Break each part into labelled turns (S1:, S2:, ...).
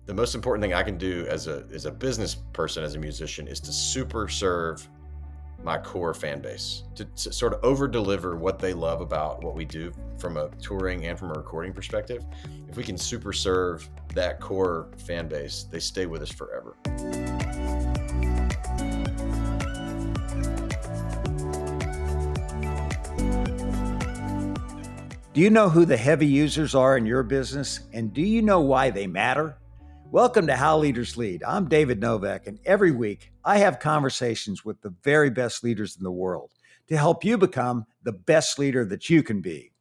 S1: the most important thing I can do as a business person, as a musician, is to super serve my core fan base, to sort of over deliver what they love about what we do from a touring and from a recording perspective. If we can super serve that core fan base, they stay with us forever.
S2: Do you know who the heavy users are in your business? And do you know why they matter? Welcome to How Leaders Lead. I'm David Novak, and every week I have conversations with the very best leaders in the world to help you become the best leader that you can be.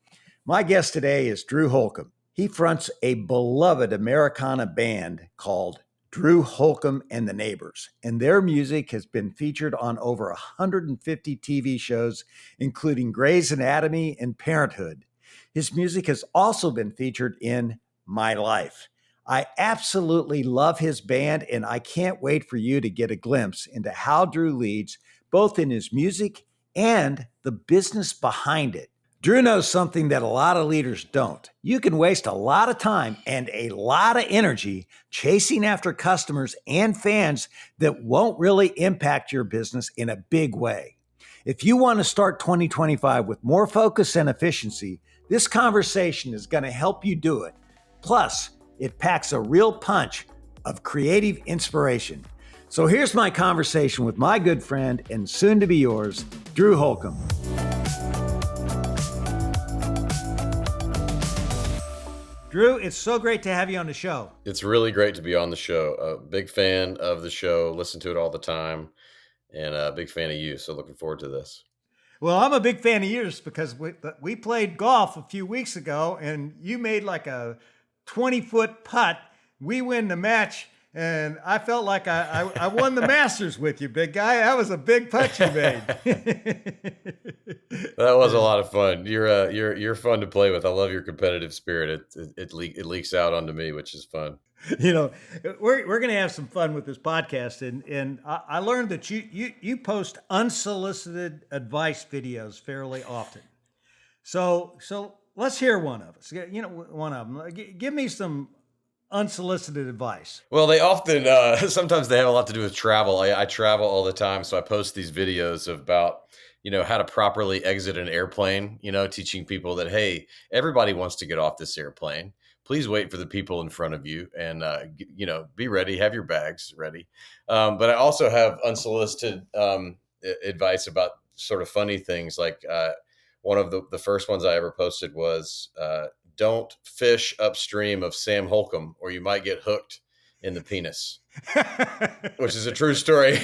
S2: My guest today is Drew Holcomb. He fronts a beloved Americana band called Drew Holcomb and the Neighbors, and their music has been featured on over 150 TV shows, including Grey's Anatomy and Parenthood. His music has also been featured in My Life. I absolutely love his band, and I can't wait for you to get a glimpse into how Drew leads, both in his music and the business behind it. Drew knows something that a lot of leaders don't. You can waste a lot of time and a lot of energy chasing after customers and fans that won't really impact your business in a big way. If you want to start 2025 with more focus and efficiency, this conversation is going to help you do it. Plus, it packs a real punch of creative inspiration. So here's my conversation with my good friend and soon to be yours, Drew Holcomb. Drew, it's so great to have you on the show.
S1: It's really great to be on the show. A big fan of the show, listen to it all the time, and a big fan of you. So looking forward to this.
S2: Well, I'm a big fan of yours because we played golf a few weeks ago and you made like a 20-foot putt. We win the match and I felt like I won the Masters with you, big guy. That was a big putt you made.
S1: That was a lot of fun. You're fun to play with. I love your competitive spirit. It leaks out onto me, which is fun.
S2: You know, we're going to have some fun with this podcast, and I learned that you post unsolicited advice videos fairly often. So let's hear one of us. You know, one of them. Give me some unsolicited advice.
S1: Well, they often sometimes they have a lot to do with travel. I travel all the time, so I post these videos about how to properly exit an airplane. Teaching people that, hey, everybody wants to get off this airplane. Please wait for the people in front of you and, be ready, have your bags ready. But I also have unsolicited advice about sort of funny things. Like one of the first ones I ever posted was don't fish upstream of Sam Holcomb or you might get hooked in the penis, which is a true story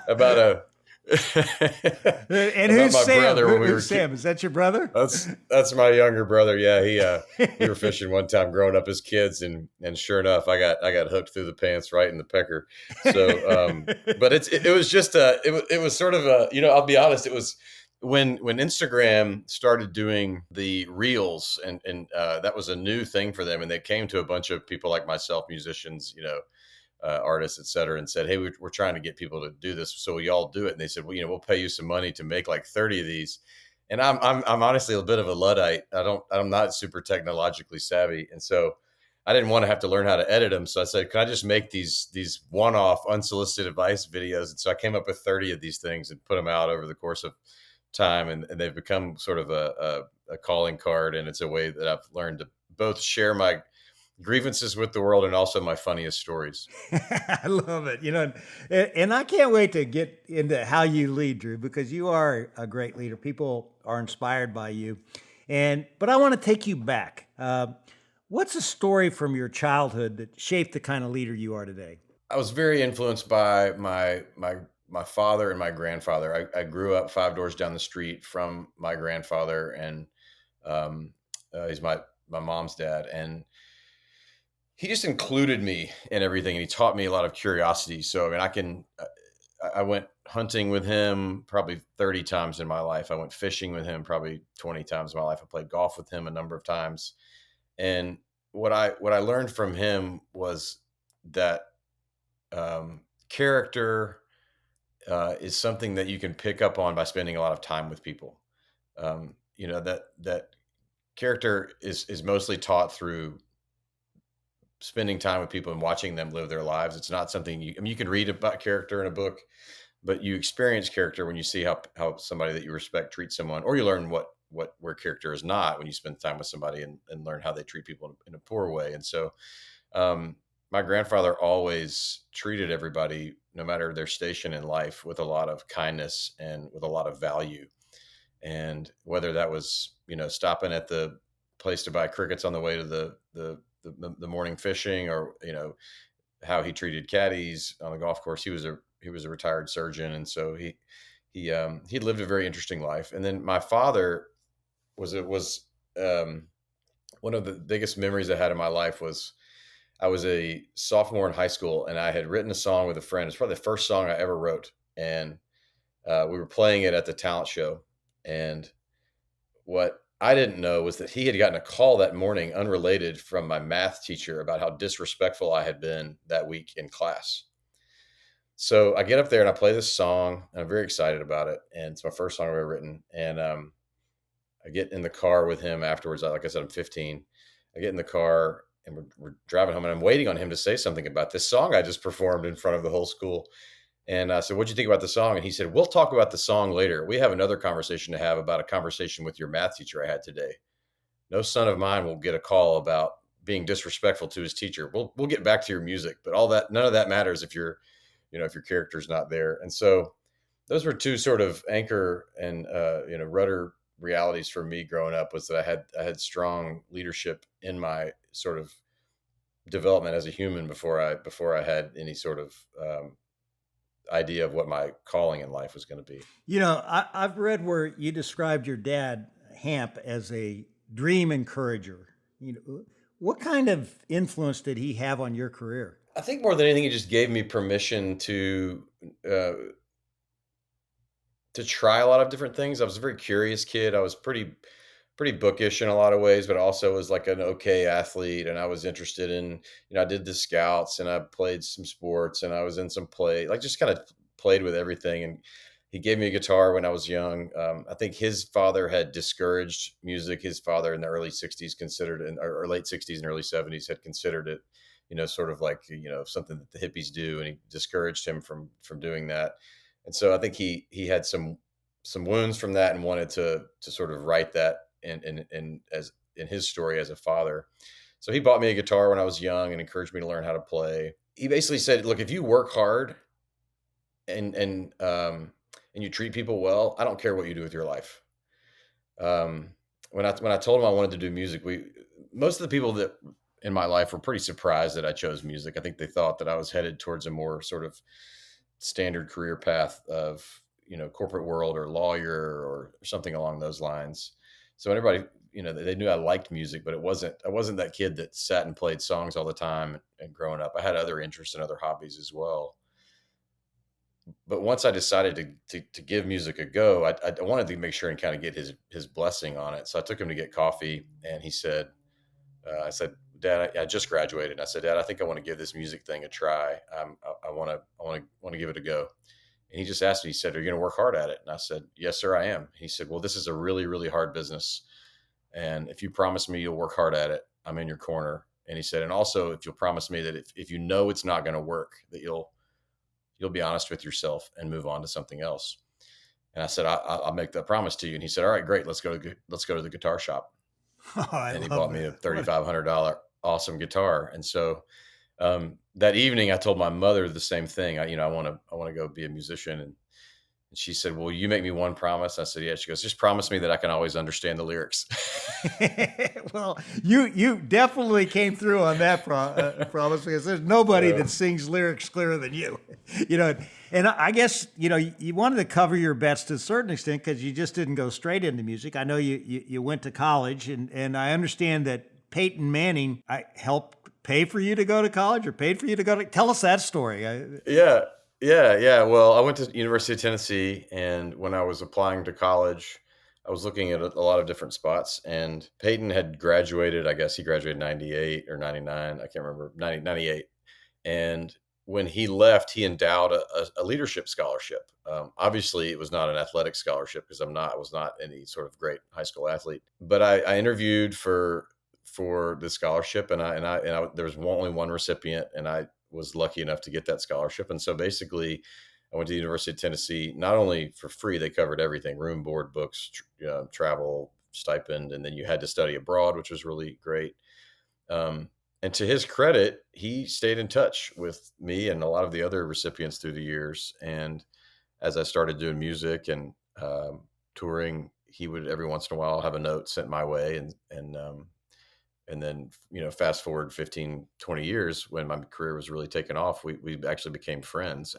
S1: about a
S2: and who's Sam? Who's Sam? Is that your brother?
S1: That's my younger brother. Yeah, we were fishing one time growing up as kids, and sure enough, I got hooked through the pants right in the pecker. So, but it was just it was sort of I'll be honest, it was when Instagram started doing the reels, and that was a new thing for them, and they came to a bunch of people like myself, musicians, artists, et cetera, and said, hey, we're trying to get people to do this. So we all do it. And they said, well, we'll pay you some money to make like 30 of these. And I'm honestly a bit of a Luddite. I'm not super technologically savvy. And so I didn't want to have to learn how to edit them. So I said, can I just make these one-off unsolicited advice videos? And so I came up with 30 of these things and put them out over the course of time. And they've become sort of a calling card. And it's a way that I've learned to both share my grievances with the world and also my funniest stories.
S2: I love it. And I can't wait to get into how you lead, Drew, because you are a great leader. People are inspired by you. But I want to take you back. What's a story from your childhood that shaped the kind of leader you are today?
S1: I was very influenced by my father and my grandfather. I grew up 5 doors down the street from my grandfather, and he's my mom's dad. And he just included me in everything, and he taught me a lot of curiosity. So, I mean, I went hunting with him probably 30 times in my life. I went fishing with him probably 20 times in my life. I played golf with him a number of times. And what I learned from him was that character is something that you can pick up on by spending a lot of time with people. That character is mostly taught through spending time with people and watching them live their lives. It's not something you can read about character in a book, but you experience character when you see how somebody that you respect treats someone, or you learn where character is not when you spend time with somebody and learn how they treat people in a poor way. And so, um, my grandfather always treated everybody, no matter their station in life, with a lot of kindness and with a lot of value. And whether that was, stopping at the place to buy crickets on the way to the morning fishing, or how he treated caddies on the golf course. He was a retired surgeon, and so he lived a very interesting life. And then my father was one of the biggest memories I had in my life was I was a sophomore in high school, and I had written a song with a friend. It's probably the first song I ever wrote, and we were playing it at the talent show. And what I didn't know was that he had gotten a call that morning, unrelated, from my math teacher about how disrespectful I had been that week in class. So I get up there and I play this song, and I'm very excited about it. And it's my first song I've ever written. And I get in the car with him afterwards. Like I said, I'm 15. I get in the car and we're driving home, and I'm waiting on him to say something about this song I just performed in front of the whole school. And I said, "What'd you think about the song?" And he said, "We'll talk about the song later. We have another conversation to have about a conversation with your math teacher I had today. No son of mine will get a call about being disrespectful to his teacher. We'll get back to your music, but none of that matters if your character's not there." And so those were two sort of anchor and rudder realities for me growing up, was that I had strong leadership in my sort of development as a human before I had any sort of idea of what my calling in life was going to be.
S2: I've read where you described your dad, Hamp, as a dream encourager. What kind of influence did he have on your career?
S1: I think more than anything, it just gave me permission uh, to try a lot of different things. I was a very curious kid. I was pretty bookish in a lot of ways, but also was like an okay athlete. And I was interested in, I did the scouts, and I played some sports, and I was in some play, like just kind of played with everything. And he gave me a guitar when I was young. I think his father had discouraged music. His father in the early 60s considered it, or late 60s and early 70s had considered it, sort of like, something that the hippies do. And he discouraged him from doing that. And so I think he had some wounds from that, and wanted to sort of write that in his story as a father. So he bought me a guitar when I was young and encouraged me to learn how to play. He basically said, "Look, if you work hard and you treat people well, I don't care what you do with your life." When I told him I wanted to do music, most of the people that in my life were pretty surprised that I chose music. I think they thought that I was headed towards a more sort of standard career path of, corporate world or lawyer or something along those lines. So everybody, they knew I liked music, but I wasn't that kid that sat and played songs all the time. And growing up, I had other interests and other hobbies as well. But once I decided to give music a go, I wanted to make sure and kind of get his blessing on it. So I took him to get coffee, and he said, I said, "Dad, I just graduated." And I said, "Dad, I think I want to give this music thing a try. I want to give it a go." And he just asked me, he said, "Are you going to work hard at it?" And I said, "Yes, sir, I am." He said, "Well, this is a really, really hard business. And if you promise me you'll work hard at it, I'm in your corner." And he said, "And also, if you'll promise me that if you know it's not going to work, that you'll be honest with yourself and move on to something else." And I said, "I'll make that promise to you." And he said, "All right, great. Let's go to the guitar shop."
S2: Oh, I
S1: And he
S2: love
S1: bought me a
S2: that. What?
S1: $3,500 awesome guitar. And so that evening, I told my mother the same thing. I want to go be a musician. And she said, "Well, you make me one promise." I said, "Yeah." She goes, "Just promise me that I can always understand the lyrics."
S2: Well, you definitely came through on that promise, because there's nobody
S1: Uh,
S2: that sings lyrics clearer than you. You know, and I guess you wanted to cover your bets to a certain extent, because you just didn't go straight into music. I know you went to college, and I understand that Peyton Manning helped pay for you to go to college, or paid for you to go to. Tell us that story.
S1: yeah, yeah. Well, I went to University of Tennessee, and when I was applying to college, I was looking at a lot of different spots, and Peyton had graduated. I guess he graduated in 98 or 99. I can't remember, 98. And when he left, he endowed a leadership scholarship. Obviously, it was not an athletic scholarship, because I was not any sort of great high school athlete. But I interviewed for the scholarship, and there was only one recipient, and I was lucky enough to get that scholarship. And so basically, I went to the University of Tennessee, not only for free, they covered everything: room, board, books, travel, stipend, and then you had to study abroad, which was really great. And to his credit, he stayed in touch with me and a lot of the other recipients through the years. And as I started doing music and touring, he would every once in a while have a note sent my way. And then, fast forward 15, 20 years when my career was really taking off, we actually became friends.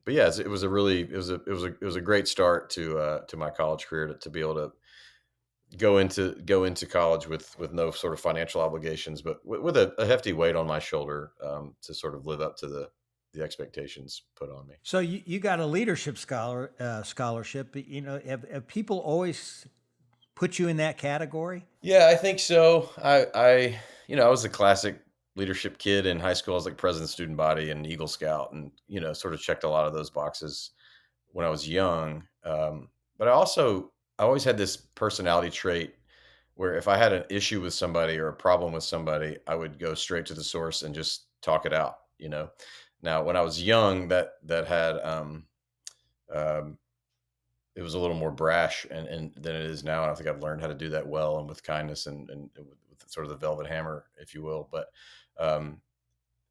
S1: But yeah, it was a great start to my college career to be able to go into college with no sort of financial obligations, but with a hefty weight on my shoulder, to sort of live up to the expectations put on me.
S2: So you got a leadership scholarship. Have people always put you in that category?
S1: Yeah, I think so. I was a classic leadership kid in high school. I was like president of student body and Eagle Scout, and sort of checked a lot of those boxes when I was young. But I always had this personality trait where if I had an issue with somebody or a problem with somebody, I would go straight to the source and just talk it out. Now when I was young, that had um, it was a little more brash and than it is now. And I think I've learned how to do that well and with kindness and with sort of the velvet hammer, if you will. But um,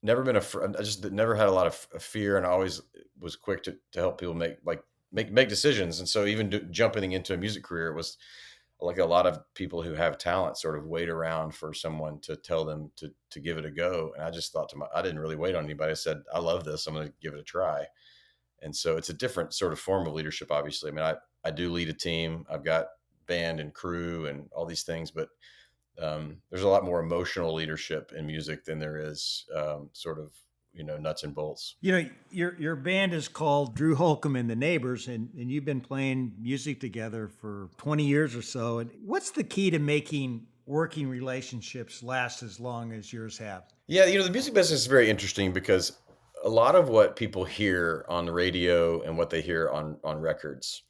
S1: never been I just never had a lot of fear, and I always was quick to help people make decisions. And so even jumping into a music career, it was like a lot of people who have talent sort of wait around for someone to tell them to give it a go. And I just thought I didn't really wait on anybody. I said, I love this, I'm going to give it a try. And so it's a different sort of form of leadership, obviously. I mean, I do lead a team. I've got band and crew and all these things, but there's a lot more emotional leadership in music than there is sort of, nuts and bolts.
S2: Your band is called Drew Holcomb and the Neighbors, and you've been playing music together for 20 years or so. And what's the key to making working relationships last as long as yours have?
S1: Yeah, the music business is very interesting because a lot of what people hear on the radio and what they hear on records,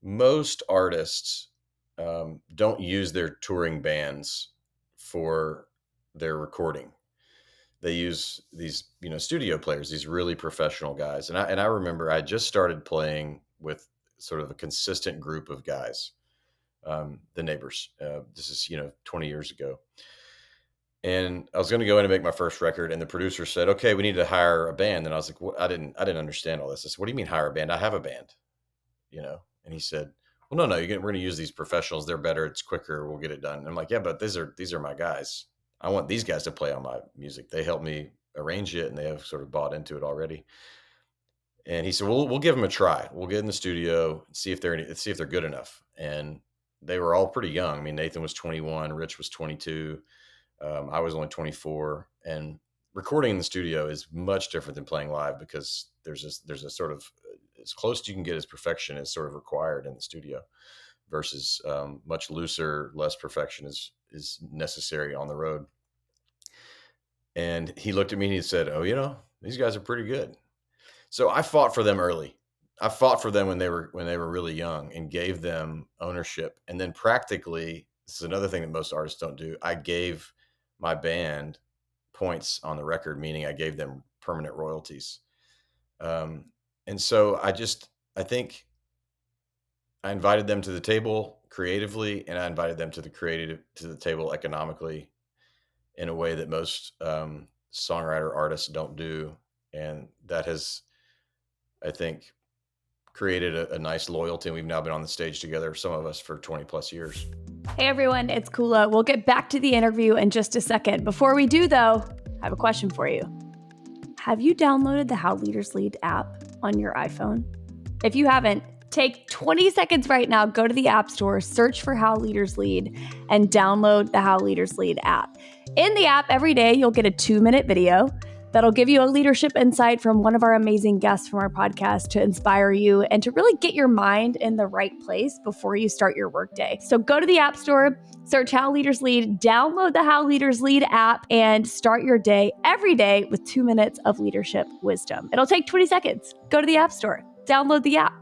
S1: most artists don't use their touring bands for their recording. They use these, studio players, these really professional guys. And I remember I just started playing with sort of a consistent group of guys, the Neighbors. This is, 20 years ago. And I was going to go in and make my first record, and the producer said, "Okay, we need to hire a band." And I was like, "What?" I didn't understand all this. I said, "What do you mean hire a band? I have a band." And he said, "Well, no, we're going to use these professionals. They're better. It's quicker. We'll get it done." And I'm like, "Yeah, but these are my guys. I want these guys to play on my music. They helped me arrange it, and they have sort of bought into it already." And he said, "Well, we'll give them a try. We'll get in the studio and see if they're good enough." And they were all pretty young. I mean, Nathan was 21, Rich was 22. I was only 24, and recording in the studio is much different than playing live because there's a sort of as close as you can get as perfection is sort of required in the studio versus much looser, less perfection is necessary on the road. And he looked at me and he said, "Oh, these guys are pretty good." So I fought for them early. I fought for them when they were really young and gave them ownership. And then practically, this is another thing that most artists don't do, I gave my band points on the record, meaning I gave them permanent royalties. And so I think I invited them to the table creatively, and I invited them to the table economically in a way that most songwriter artists don't do. And that has, I think, created a nice loyalty. And we've now been on the stage together, some of us, for 20 plus years.
S3: Hey everyone, it's Kula. We'll get back to the interview in just a second. Before we do though, I have a question for you. Have you downloaded the How Leaders Lead app on your iPhone? If you haven't, take 20 seconds right now, go to the App Store, search for How Leaders Lead, and download the How Leaders Lead app. In the app, every day, you'll get a 2-minute video that'll give you a leadership insight from one of our amazing guests from our podcast to inspire you and to really get your mind in the right place before you start your workday. So go to the App Store, search How Leaders Lead, download the How Leaders Lead app, and start your day every day with 2 minutes of leadership wisdom. It'll take 20 seconds. Go to the App Store, download the app,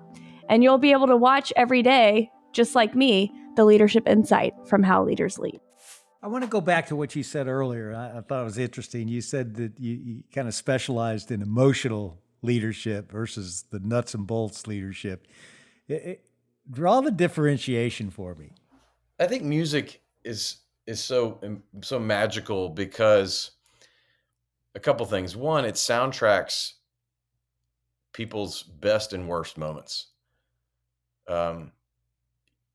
S3: and you'll be able to watch every day, just like me, the leadership insight from How Leaders Lead.
S2: I want to go back to what you said earlier. I thought it was interesting. You said that you kind of specialized in emotional leadership versus the nuts and bolts leadership. Draw the differentiation for me.
S1: I think music is so magical because a couple things. One, it soundtracks people's best and worst moments. Um,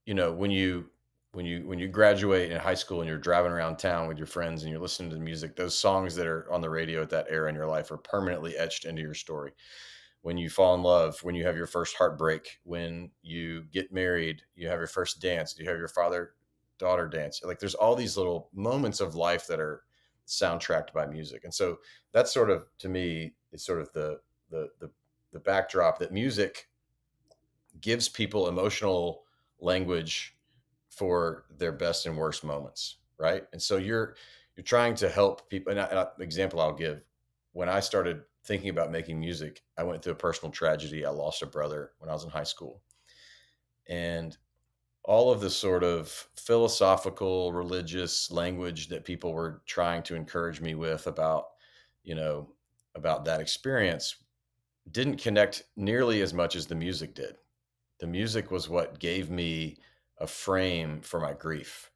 S1: when you graduate in high school and you're driving around town with your friends and you're listening to the music, those songs that are on the radio at that era in your life are permanently etched into your story. When you fall in love, when you have your first heartbreak, when you get married, you have your first dance, you have your father daughter dance. Like there's all these little moments of life that are soundtracked by music. And so that's sort of, to me, is sort of the backdrop that music gives people emotional language for their best and worst moments, right? And so you're trying to help people. Example I'll give: when I started thinking about making music, I went through a personal tragedy. I lost a brother when I was in high school, and all of the sort of philosophical, religious language that people were trying to encourage me with you know, about that experience didn't connect nearly as much as the music did. The music was what gave me a frame for my grief.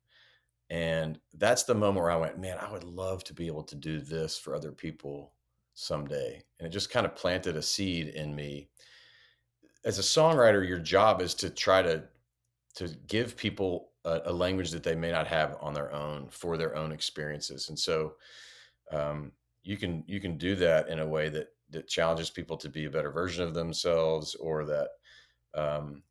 S1: And that's the moment where I went, man, I would love to be able to do this for other people someday. And it just kind of planted a seed in me. As a songwriter, your job is to try to give people a language that they may not have on their own for their own experiences. And so you can do that in a way that challenges people to be a better version of themselves, or that um,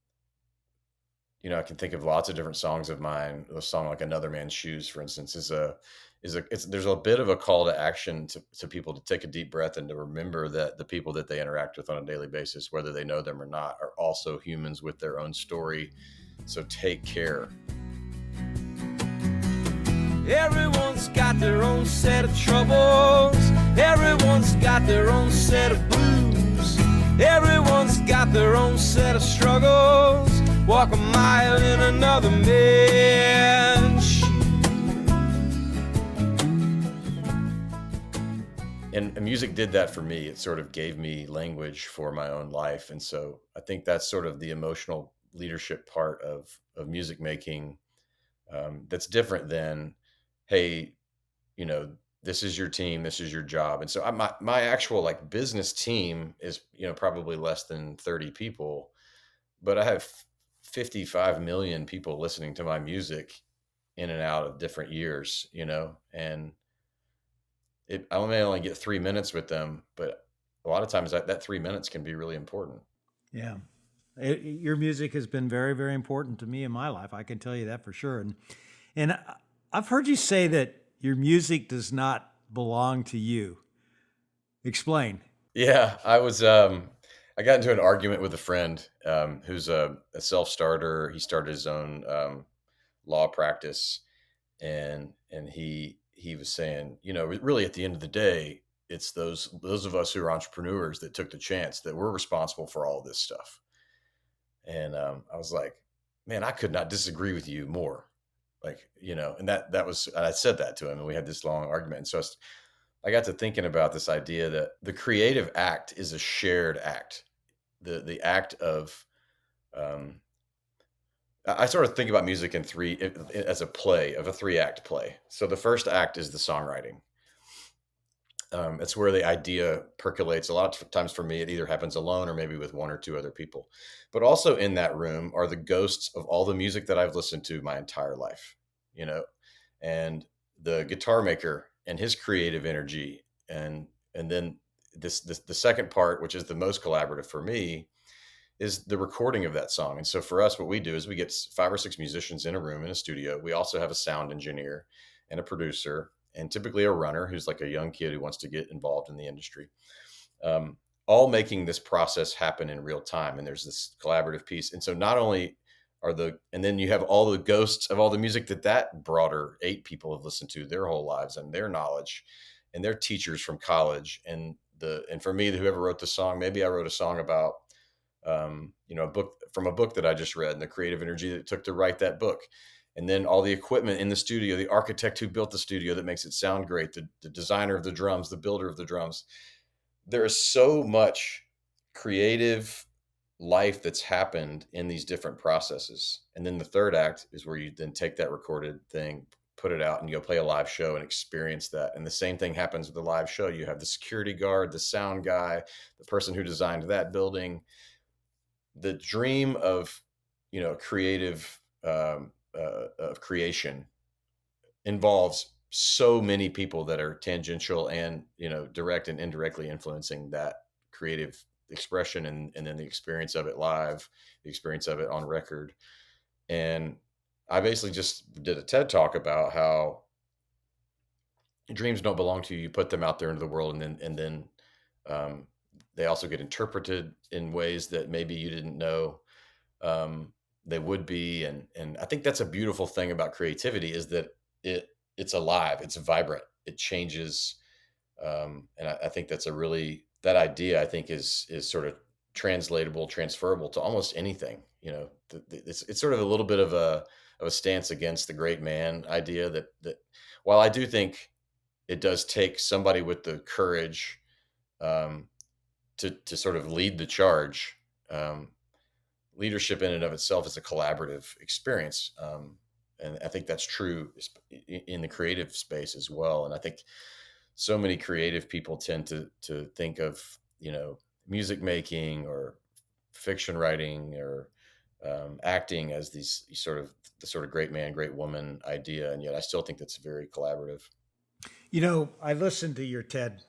S1: I can think of lots of different songs of mine. A song like "Another Man's Shoes," for instance, there's a bit of a call to action to people to take a deep breath and to remember that the people that they interact with on a daily basis, whether they know them or not, are also humans with their own story. So take care.
S4: Everyone's got their own set of troubles. Everyone's got their own set of blues. Everyone's got their own set of struggles. Walk a mile in another man's shoes.
S1: And music did that for me. It sort of gave me language for my own life. And so I think that's sort of the emotional leadership part of music making, that's different than, hey, this is your team, this is your job. And so my actual like business team is, probably less than 30 people, but I have 55 million people listening to my music in and out of different years, and I may only get 3 minutes with them, but a lot of times that 3 minutes can be really important.
S2: Yeah. Your music has been very, very important to me in my life. I can tell you that for sure. And I've heard you say that your music does not belong to you. Explain.
S1: Yeah, I got into an argument with a friend who's a self-starter. He started his own law practice, and he was saying, really at the end of the day, it's those of us who are entrepreneurs that took the chance that we're responsible for all this stuff. And I was like, man, I could not disagree with you more. Like, and I said that to him, and we had this long argument. And so I got to thinking about this idea that the creative act is a shared act. The act of, I sort of think about music in as a play of a 3-act play. So the first act is the songwriting. It's where the idea percolates. A lot of times for me, it either happens alone or maybe with one or two other people. But also in that room are the ghosts of all the music that I've listened to my entire life, and the guitar maker and his creative energy. And then the second part, which is the most collaborative for me, is the recording of that song. And so for us, what we do is we get 5 or 6 musicians in a room in a studio. We also have a sound engineer and a producer, and typically a runner who's like a young kid who wants to get involved in the industry, all making this process happen in real time. And there's this collaborative piece. And so not only and then you have all the ghosts of all the music that broader 8 people have listened to their whole lives and their knowledge and their teachers from college. And for me, whoever wrote the song, maybe I wrote a song about, a book that I just read and the creative energy that it took to write that book. and then all the equipment in the studio, the architect who built the studio that makes it sound great, the designer of the drums, the builder of the drums. There is so much creative life that's happened in these different processes. And then the third act is where you then take that recorded thing, put it out, and you go play a live show and experience that. And the same thing happens with the live show. You have the security guard, the sound guy, the person who designed that building. The dream of, creative of creation involves so many people that are tangential and, direct and indirectly influencing that creative expression, and then the experience of it live, the experience of it on record. And I basically just did a TED talk about how dreams don't belong to you. You put them out there into the world, and then they also get interpreted in ways that maybe you didn't know they would be. And I think that's a beautiful thing about creativity, is that it's alive, it's vibrant, it changes. And I think that's that idea, I think, is sort of translatable, transferable to almost anything. It's sort of a little bit of a stance against the great man idea, that while I do think it does take somebody with the courage to sort of lead the charge. Leadership in and of itself is a collaborative experience. And I think that's true in the creative space as well. And I think so many creative people tend to think of, music making or fiction writing or acting as the sort of great man, great woman idea. And yet I still think that's very collaborative.
S2: I listened to your TED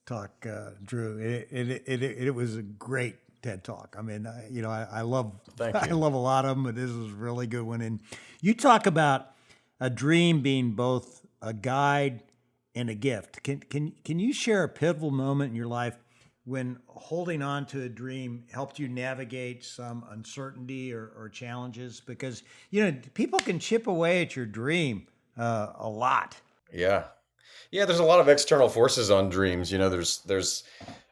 S2: talk, Drew. It was a great TED talk. I mean, I love I love a lot of them, but this was a really good one. And you talk about a dream being both a guide and a gift. Can you share a pivotal moment in your life when holding on to a dream helped you navigate some uncertainty or challenges? Because people can chip away at your dream a lot.
S1: Yeah. There's a lot of external forces on dreams. There's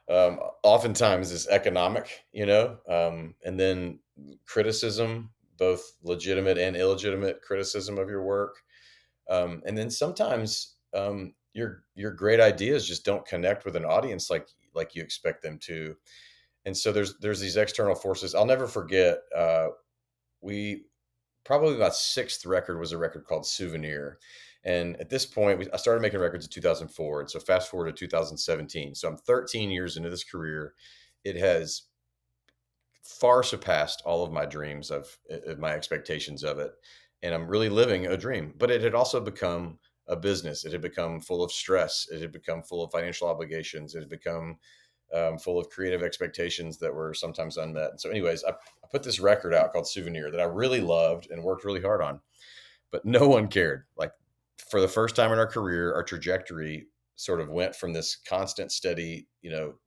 S1: oftentimes this economic, and then criticism, both legitimate and illegitimate criticism of your work. And then sometimes your great ideas just don't connect with an audience like you expect them to. And so there's these external forces. I'll never forget, probably my sixth record was a record called Souvenir. And at this point, I started making records in 2004. And so fast forward to 2017. So I'm 13 years into this career. It has far surpassed all of my dreams of my expectations of it. And I'm really living a dream. But it had also become a business. It had become full of stress. It had become full of financial obligations. It had become full of creative expectations that were sometimes unmet. And so anyways, I put this record out called Souvenir that I really loved and worked really hard on. But no one cared. Like, for the first time in our career, our trajectory sort of went from this constant, steady,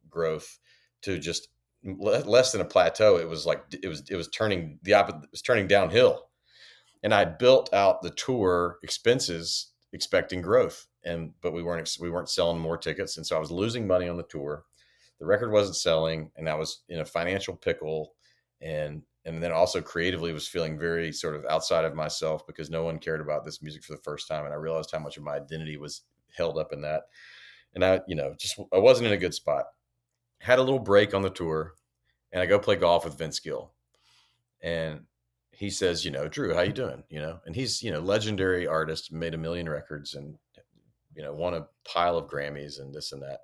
S1: growth to just less than a plateau. It was like it was turning downhill. And I built out the tour expenses expecting growth, but we weren't selling more tickets, and so I was losing money on the tour. The record wasn't selling, and I was in a financial pickle, and then also creatively was feeling very sort of outside of myself because no one cared about this music for the first time. And I realized how much of my identity was held up in that. And I wasn't in a good spot. Had a little break on the tour, and I go play golf with Vince Gill. And he says, Drew, how you doing? And he's, legendary artist, made 1 million records and, won a pile of Grammys and this and that.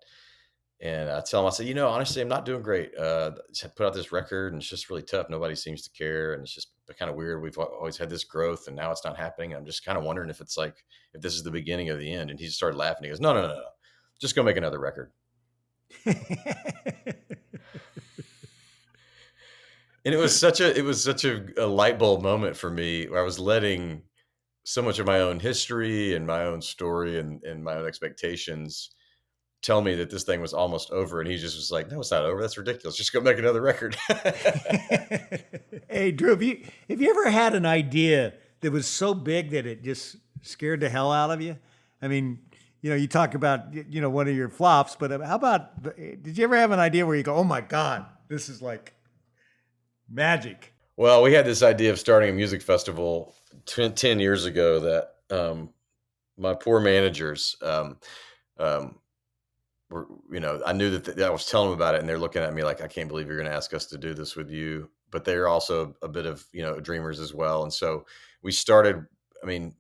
S1: And I tell him, I say, honestly, I'm not doing great. I put out this record and it's just really tough. Nobody seems to care. And it's just kind of weird. We've always had this growth and now it's not happening. I'm just kind of wondering if this is the beginning of the end. And he just started laughing. He goes, no. Just go make another record. And it was such a light bulb moment for me, where I was letting so much of my own history and my own story and my own expectations tell me that this thing was almost over. And he just was like, no, it's not over. That's ridiculous. Just go make another record.
S2: Hey, Drew, have you ever had an idea that was so big that it just scared the hell out of you? I mean, you talk about, one of your flops, but how about, did you ever have an idea where you go, oh my God, this is like magic?
S1: Well, we had this idea of starting a music festival 10 years ago that my poor managers um, were, I knew that I was telling them about it, and they're looking at me like, I can't believe you're going to ask us to do this with you. But they're also a bit of, dreamers as well. And so we started,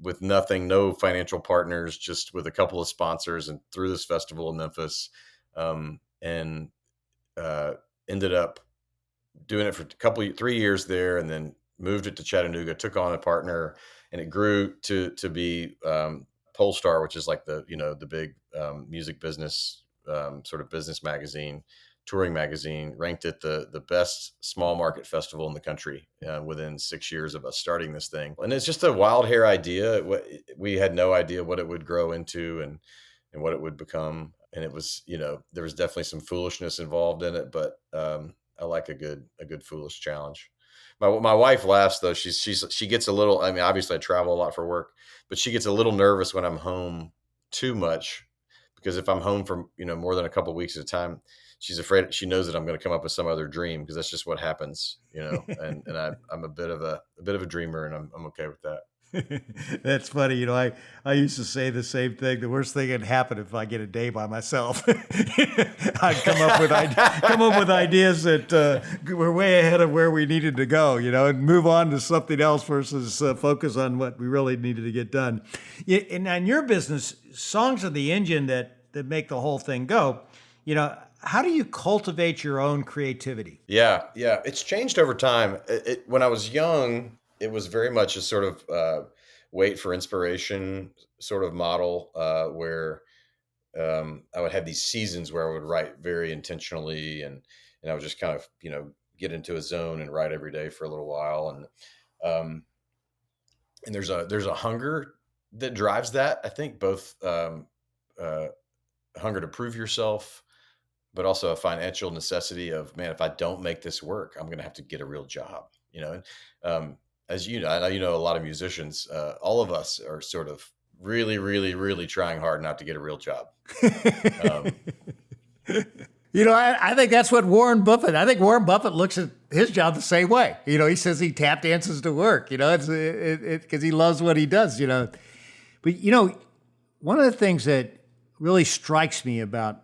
S1: with nothing, no financial partners, just with a couple of sponsors, and through this festival in Memphis, and ended up doing it for 3 years there, and then moved it to Chattanooga, took on a partner, and it grew to be Polestar, which is like the big music business sort of business magazine, touring magazine, ranked it the best small market festival in the country within 6 years of us starting this thing. And it's just a wild hair idea. We had no idea what it would grow into and what it would become. And it was, there was definitely some foolishness involved in it, but I like a good foolish challenge. My wife laughs though. She gets a little. Obviously I travel a lot for work, but she gets a little nervous when I'm home too much, because if I'm home for more than a couple of weeks at a time, she's afraid. She knows that I'm going to come up with some other dream, because that's just what happens, And I'm a bit of a dreamer, and I'm okay with that.
S2: That's funny. I used to say the same thing. The worst thing that happen if I get a day by myself. I'd come up with ideas that were way ahead of where we needed to go, and move on to something else versus focus on what we really needed to get done. And in your business, songs are the engine that make the whole thing go. How do you cultivate your own creativity?
S1: Yeah. It's changed over time. When I was young, it was very much a sort of wait for inspiration sort of model, where I would have these seasons where I would write very intentionally, and I would just kind of get into a zone and write every day for a little while, and there's a hunger that drives that. I think both hunger to prove yourself, but also a financial necessity of, man, if I don't make this work, I'm going to have to get a real job, And as I know, a lot of musicians, all of us are sort of really, really, really trying hard not to get a real job.
S2: I think that's what Warren Buffett looks at his job the same way. He says he tap dances to work, it's because he loves what he does, But, one of the things that really strikes me about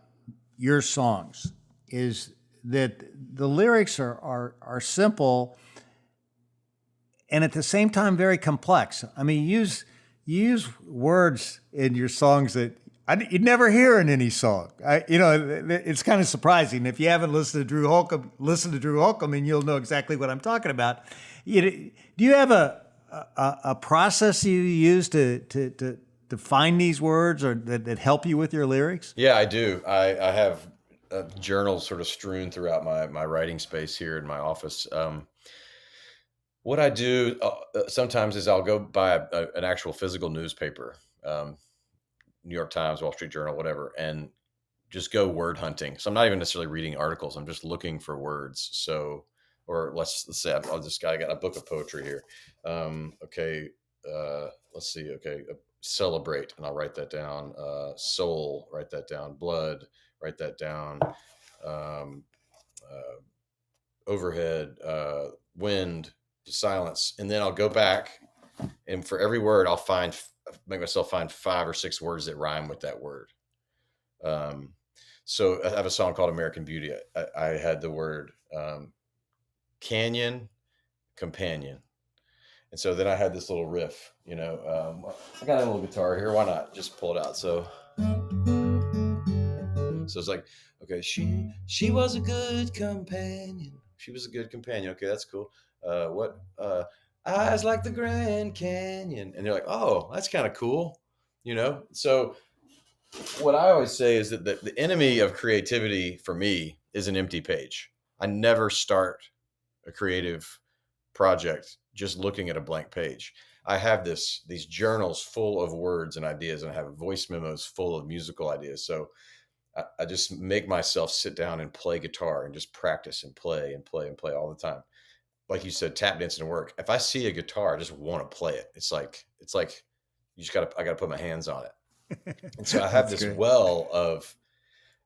S2: your songs is that the lyrics are simple and at the same time very complex. You use words in your songs that you'd never hear in any song. It's kind of surprising. If you haven't listened to Drew Holcomb, and you'll know exactly what I'm talking about. Do you have a process you use to find these words or that help you with your lyrics?
S1: Yeah, I do. I have journals sort of strewn throughout my writing space here in my office. What I do sometimes is I'll go buy an actual physical newspaper, New York Times, Wall Street Journal, whatever, and just go word hunting. So I'm not even necessarily reading articles. I'm just looking for words. So, or let's say I got a book of poetry here. Okay. Let's see. Okay. Celebrate. And I'll write that down. Soul, write that down. Blood, write that down. Overhead, wind, silence. And then I'll go back, and for every word I'll make myself find 5 or 6 words that rhyme with that word. So I have a song called American Beauty. I had the word canyon, companion. And so then I had this little riff, I got a little guitar here. Why not just pull it out? So it's like, okay, she was a good companion. She was a good companion. Okay, that's cool. What eyes like the Grand Canyon. And they're like, oh, that's kind of cool. So what I always say is that the enemy of creativity for me is an empty page. I never start a creative project just looking at a blank page. I have these journals full of words and ideas, and I have voice memos full of musical ideas. So I just make myself sit down and play guitar and just practice and play and play and play all the time. Like you said, tap dancing to work. If I see a guitar, I just want to play it. It's like I got to put my hands on it. And so I have this great well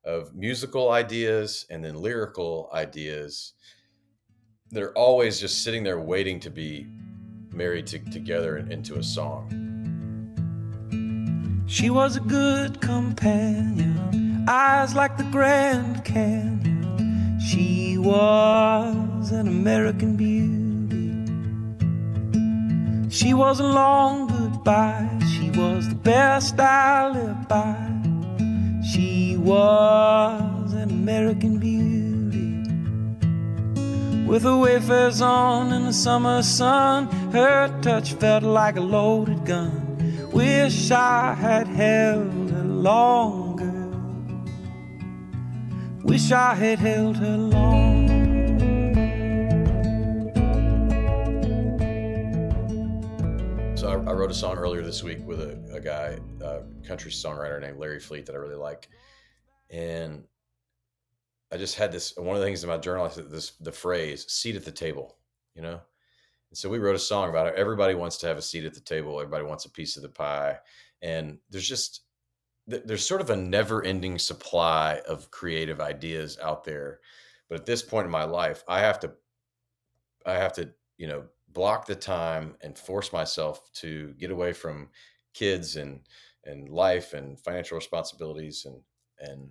S1: of musical ideas and then lyrical ideas they're always just sitting there waiting to be married together and into a song.
S4: She was a good companion, eyes like the Grand Canyon. She was an American beauty. She was a long goodbye. She was the best I lived by. She was an American beauty. With her wafers on in the summer sun, her touch felt like a loaded gun. Wish I had held her longer. Wish I had held her longer.
S1: So I wrote a song earlier this week with a guy, a country songwriter named Larry Fleet that I really like. And I just had this, one of the things in my journal, I said the phrase, seat at the table, you know? And so we wrote a song about it. Everybody wants to have a seat at the table. Everybody wants a piece of the pie. And there's sort of a never ending supply of creative ideas out there. But at this point in my life, I have to, block the time and force myself to get away from kids and life and financial responsibilities and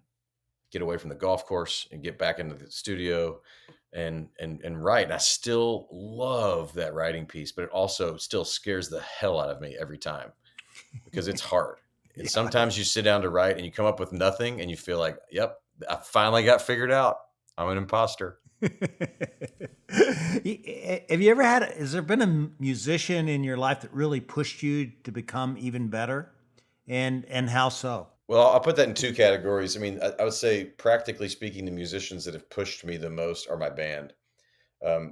S1: get away from the golf course and get back into the studio and write. And I still love that writing piece, but it also still scares the hell out of me every time because it's hard. And sometimes you sit down to write and you come up with nothing and you feel like, yep, I finally got figured out. I'm an imposter.
S2: Have you ever has there been a musician in your life that really pushed you to become even better? And how so?
S1: Well, I'll put that in two categories. I mean, I would say, practically speaking, the musicians that have pushed me the most are my band.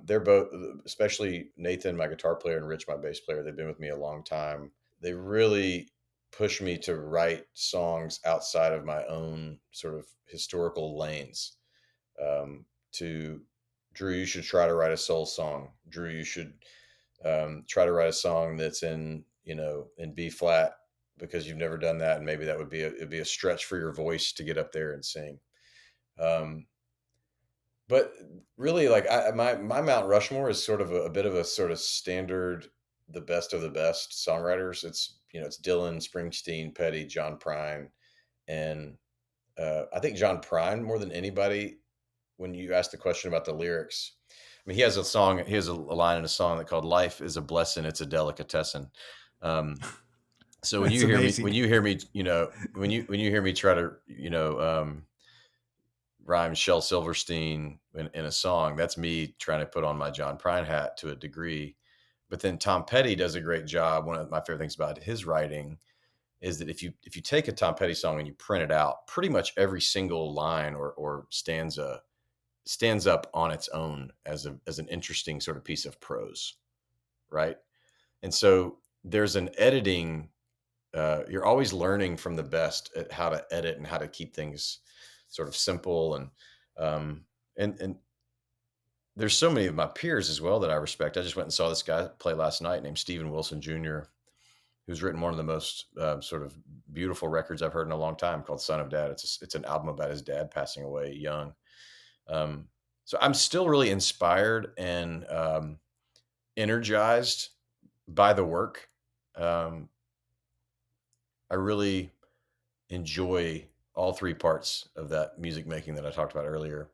S1: They're both, especially Nathan, my guitar player, and Rich, my bass player. They've been with me a long time. They really push me to write songs outside of my own sort of historical lanes. To Drew, you should try to write a soul song. Drew, you should try to write a song that's in B flat, because you've never done that, and maybe that would be it'd be a stretch for your voice to get up there and sing. But really, like my Mount Rushmore is sort of a bit of a sort of standard, the best of the best songwriters. It's Dylan, Springsteen, Petty, John Prine, and I think John Prine more than anybody. When you ask the question about the lyrics, I mean, he has a line in a song that called "Life is a blessing, it's a delicatessen." So when you hear me, when you hear me try to, rhyme Shel Silverstein in a song, that's me trying to put on my John Prine hat to a degree. But then Tom Petty does a great job. One of my favorite things about his writing is that if you take a Tom Petty song and you print it out, pretty much every single line or stanza stands up on its own as an interesting sort of piece of prose, right? And so there's an editing. You're always learning from the best at how to edit and how to keep things sort of simple. And there's so many of my peers as well that I respect. I just went and saw this guy play last night named Steven Wilson Jr., who's written one of the most sort of beautiful records I've heard in a long time, called Son of Dad. It's an album about his dad passing away young. So I'm still really inspired and energized by the work. I really enjoy all three parts of that music making that I talked about earlier.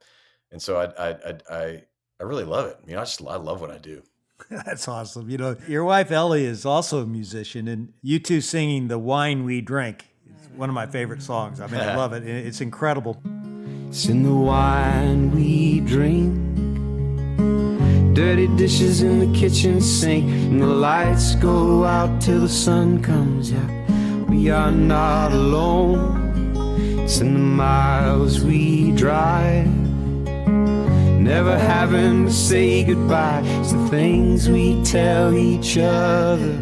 S1: And so I really love it. I love what I do.
S2: That's awesome. Your wife Ellie is also a musician, and you two singing "The Wine We Drink" is one of my favorite songs. I mean, I love it. It's incredible.
S4: It's in the wine we drink, dirty dishes in the kitchen sink, and the lights go out till the sun comes out. We are not alone. It's in the miles we drive, never having to say goodbye. It's the things we tell each other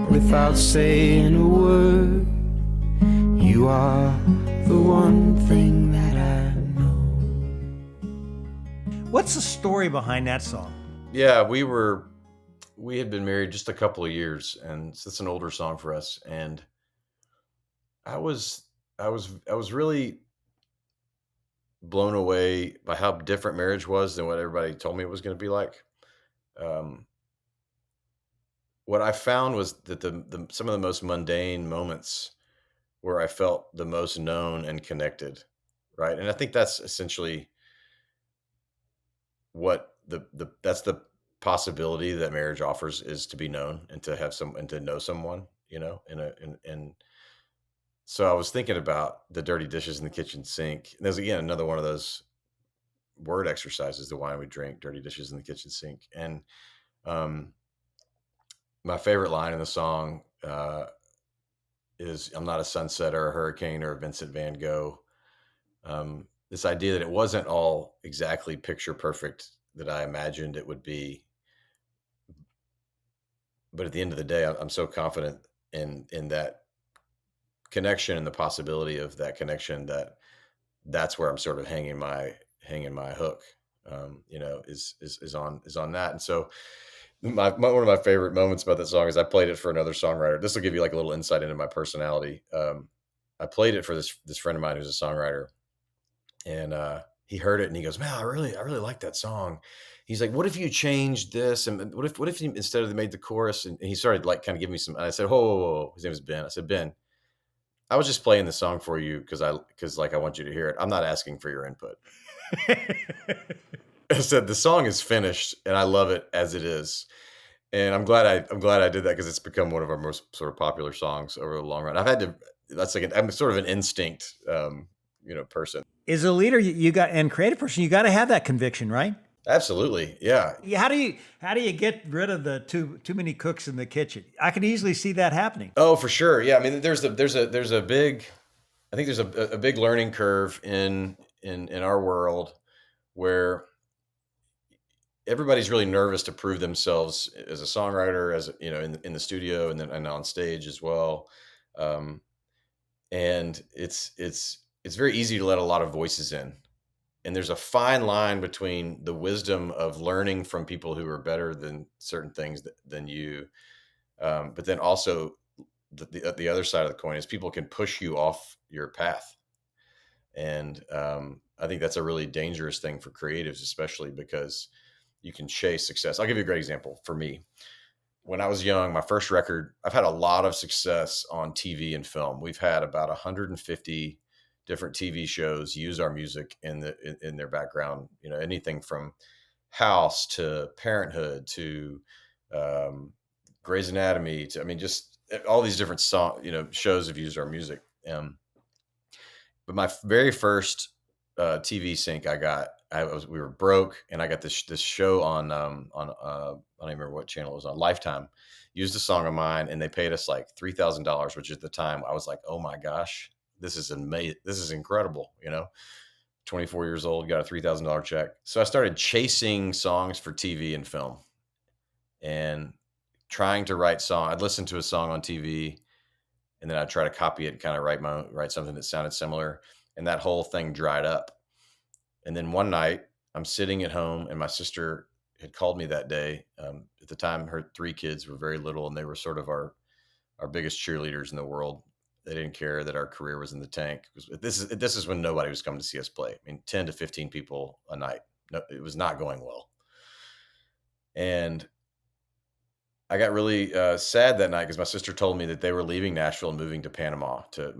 S4: without saying a word. You are the one thing that I know.
S2: What's the story behind that song?
S1: Yeah, we had been married just a couple of years, and so it's an older song for us. And I was really blown away by how different marriage was than what everybody told me it was going to be like. Um, what I found was that some of the most mundane moments where I felt the most known and connected, right? And I think that's essentially what that's the possibility that marriage offers, is to be known and to have some and to know someone, and so I was thinking about the dirty dishes in the kitchen sink. And there's again another one of those word exercises, the wine we drink, dirty dishes in the kitchen sink. And um, my favorite line in the song is, "I'm not a sunset or a hurricane or a Vincent Van Gogh." This idea that it wasn't all exactly picture perfect that I imagined it would be, but at the end of the day, I'm so confident in that connection and the possibility of that connection that that's where I'm sort of hanging my hook. Is on that. And so one of my favorite moments about that song is I played it for another songwriter. This will give you like a little insight into my personality. I played it for this friend of mine who's a songwriter, and he heard it and he goes, "Man, I really like that song." He's like, "What if you changed this? And what if you, instead of made the chorus?" And he started like kind of giving me some. And I said, "Whoa, whoa, whoa." His name was Ben. I said, "Ben, I was just playing the song for you because like I want you to hear it. I'm not asking for your input." I said, "The song is finished and I love it as it is." And I'm glad I did that, because it's become one of our most sort of popular songs over the long run. I'm sort of an instinct, person.
S2: As a leader, you got, and creative person, you got to have that conviction, right?
S1: Absolutely. Yeah.
S2: Yeah, how do you get rid of the too many cooks in the kitchen? I can easily see that happening.
S1: Oh, for sure. Yeah. I mean, there's a big, I think there's a big learning curve in our world where everybody's really nervous to prove themselves as a songwriter, as in the studio, and on stage as well. And it's very easy to let a lot of voices in. And there's a fine line between the wisdom of learning from people who are better than certain things than you. But then also the other side of the coin is people can push you off your path. And I think that's a really dangerous thing for creatives, especially because you can chase success. I'll give you a great example. For me, when I was young, my first record, I've had a lot of success on TV and film. We've had about 150 different TV shows use our music in their background. Anything from House to Parenthood to Grey's Anatomy to, I mean, just all these different shows have used our music. But my very first TV sync we were broke, and I got this show on I don't even remember what channel it was on. Lifetime used a song of mine, and they paid us like $3,000, which at the time I was like, "Oh my gosh, this is amazing! This is incredible!" 24 years old, got a $3,000 check. So I started chasing songs for TV and film, and trying to write songs. I'd listen to a song on TV, and then I'd try to copy it and kind of write something that sounded similar, and that whole thing dried up. And then one night, I'm sitting at home, and my sister had called me that day. At the time, her 3 kids were very little, and they were sort of our biggest cheerleaders in the world. They didn't care that our career was in the tank. This is when nobody was coming to see us play. I mean, 10 to 15 people a night. No, it was not going well. And I got really sad that night because my sister told me that they were leaving Nashville and moving to Panama to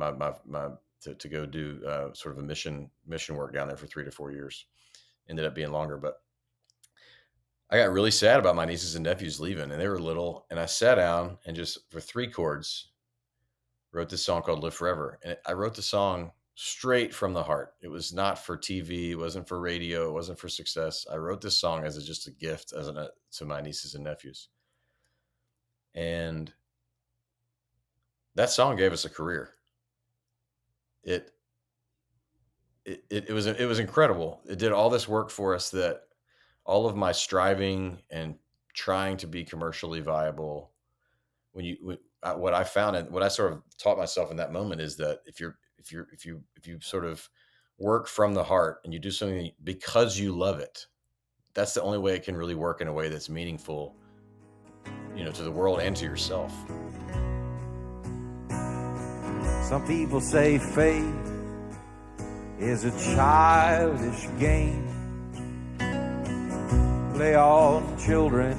S1: to go do sort of a mission work down there for 3 to 4 years. Ended up being longer, but I got really sad about my nieces and nephews leaving, and they were little. And I sat down and just for 3 chords wrote this song called "Live Forever." And I wrote the song straight from the heart. It was not for TV. It wasn't for radio. It wasn't for success. I wrote this song as just a gift to my nieces and nephews. And that song gave us a career. It was incredible. It did all this work for us that all of my striving and trying to be commercially viable, what I found and what I sort of taught myself in that moment is that if you sort of work from the heart and you do something because you love it, that's the only way it can really work in a way that's meaningful, to the world and to yourself.
S4: Some people say faith is a childish game. Play on children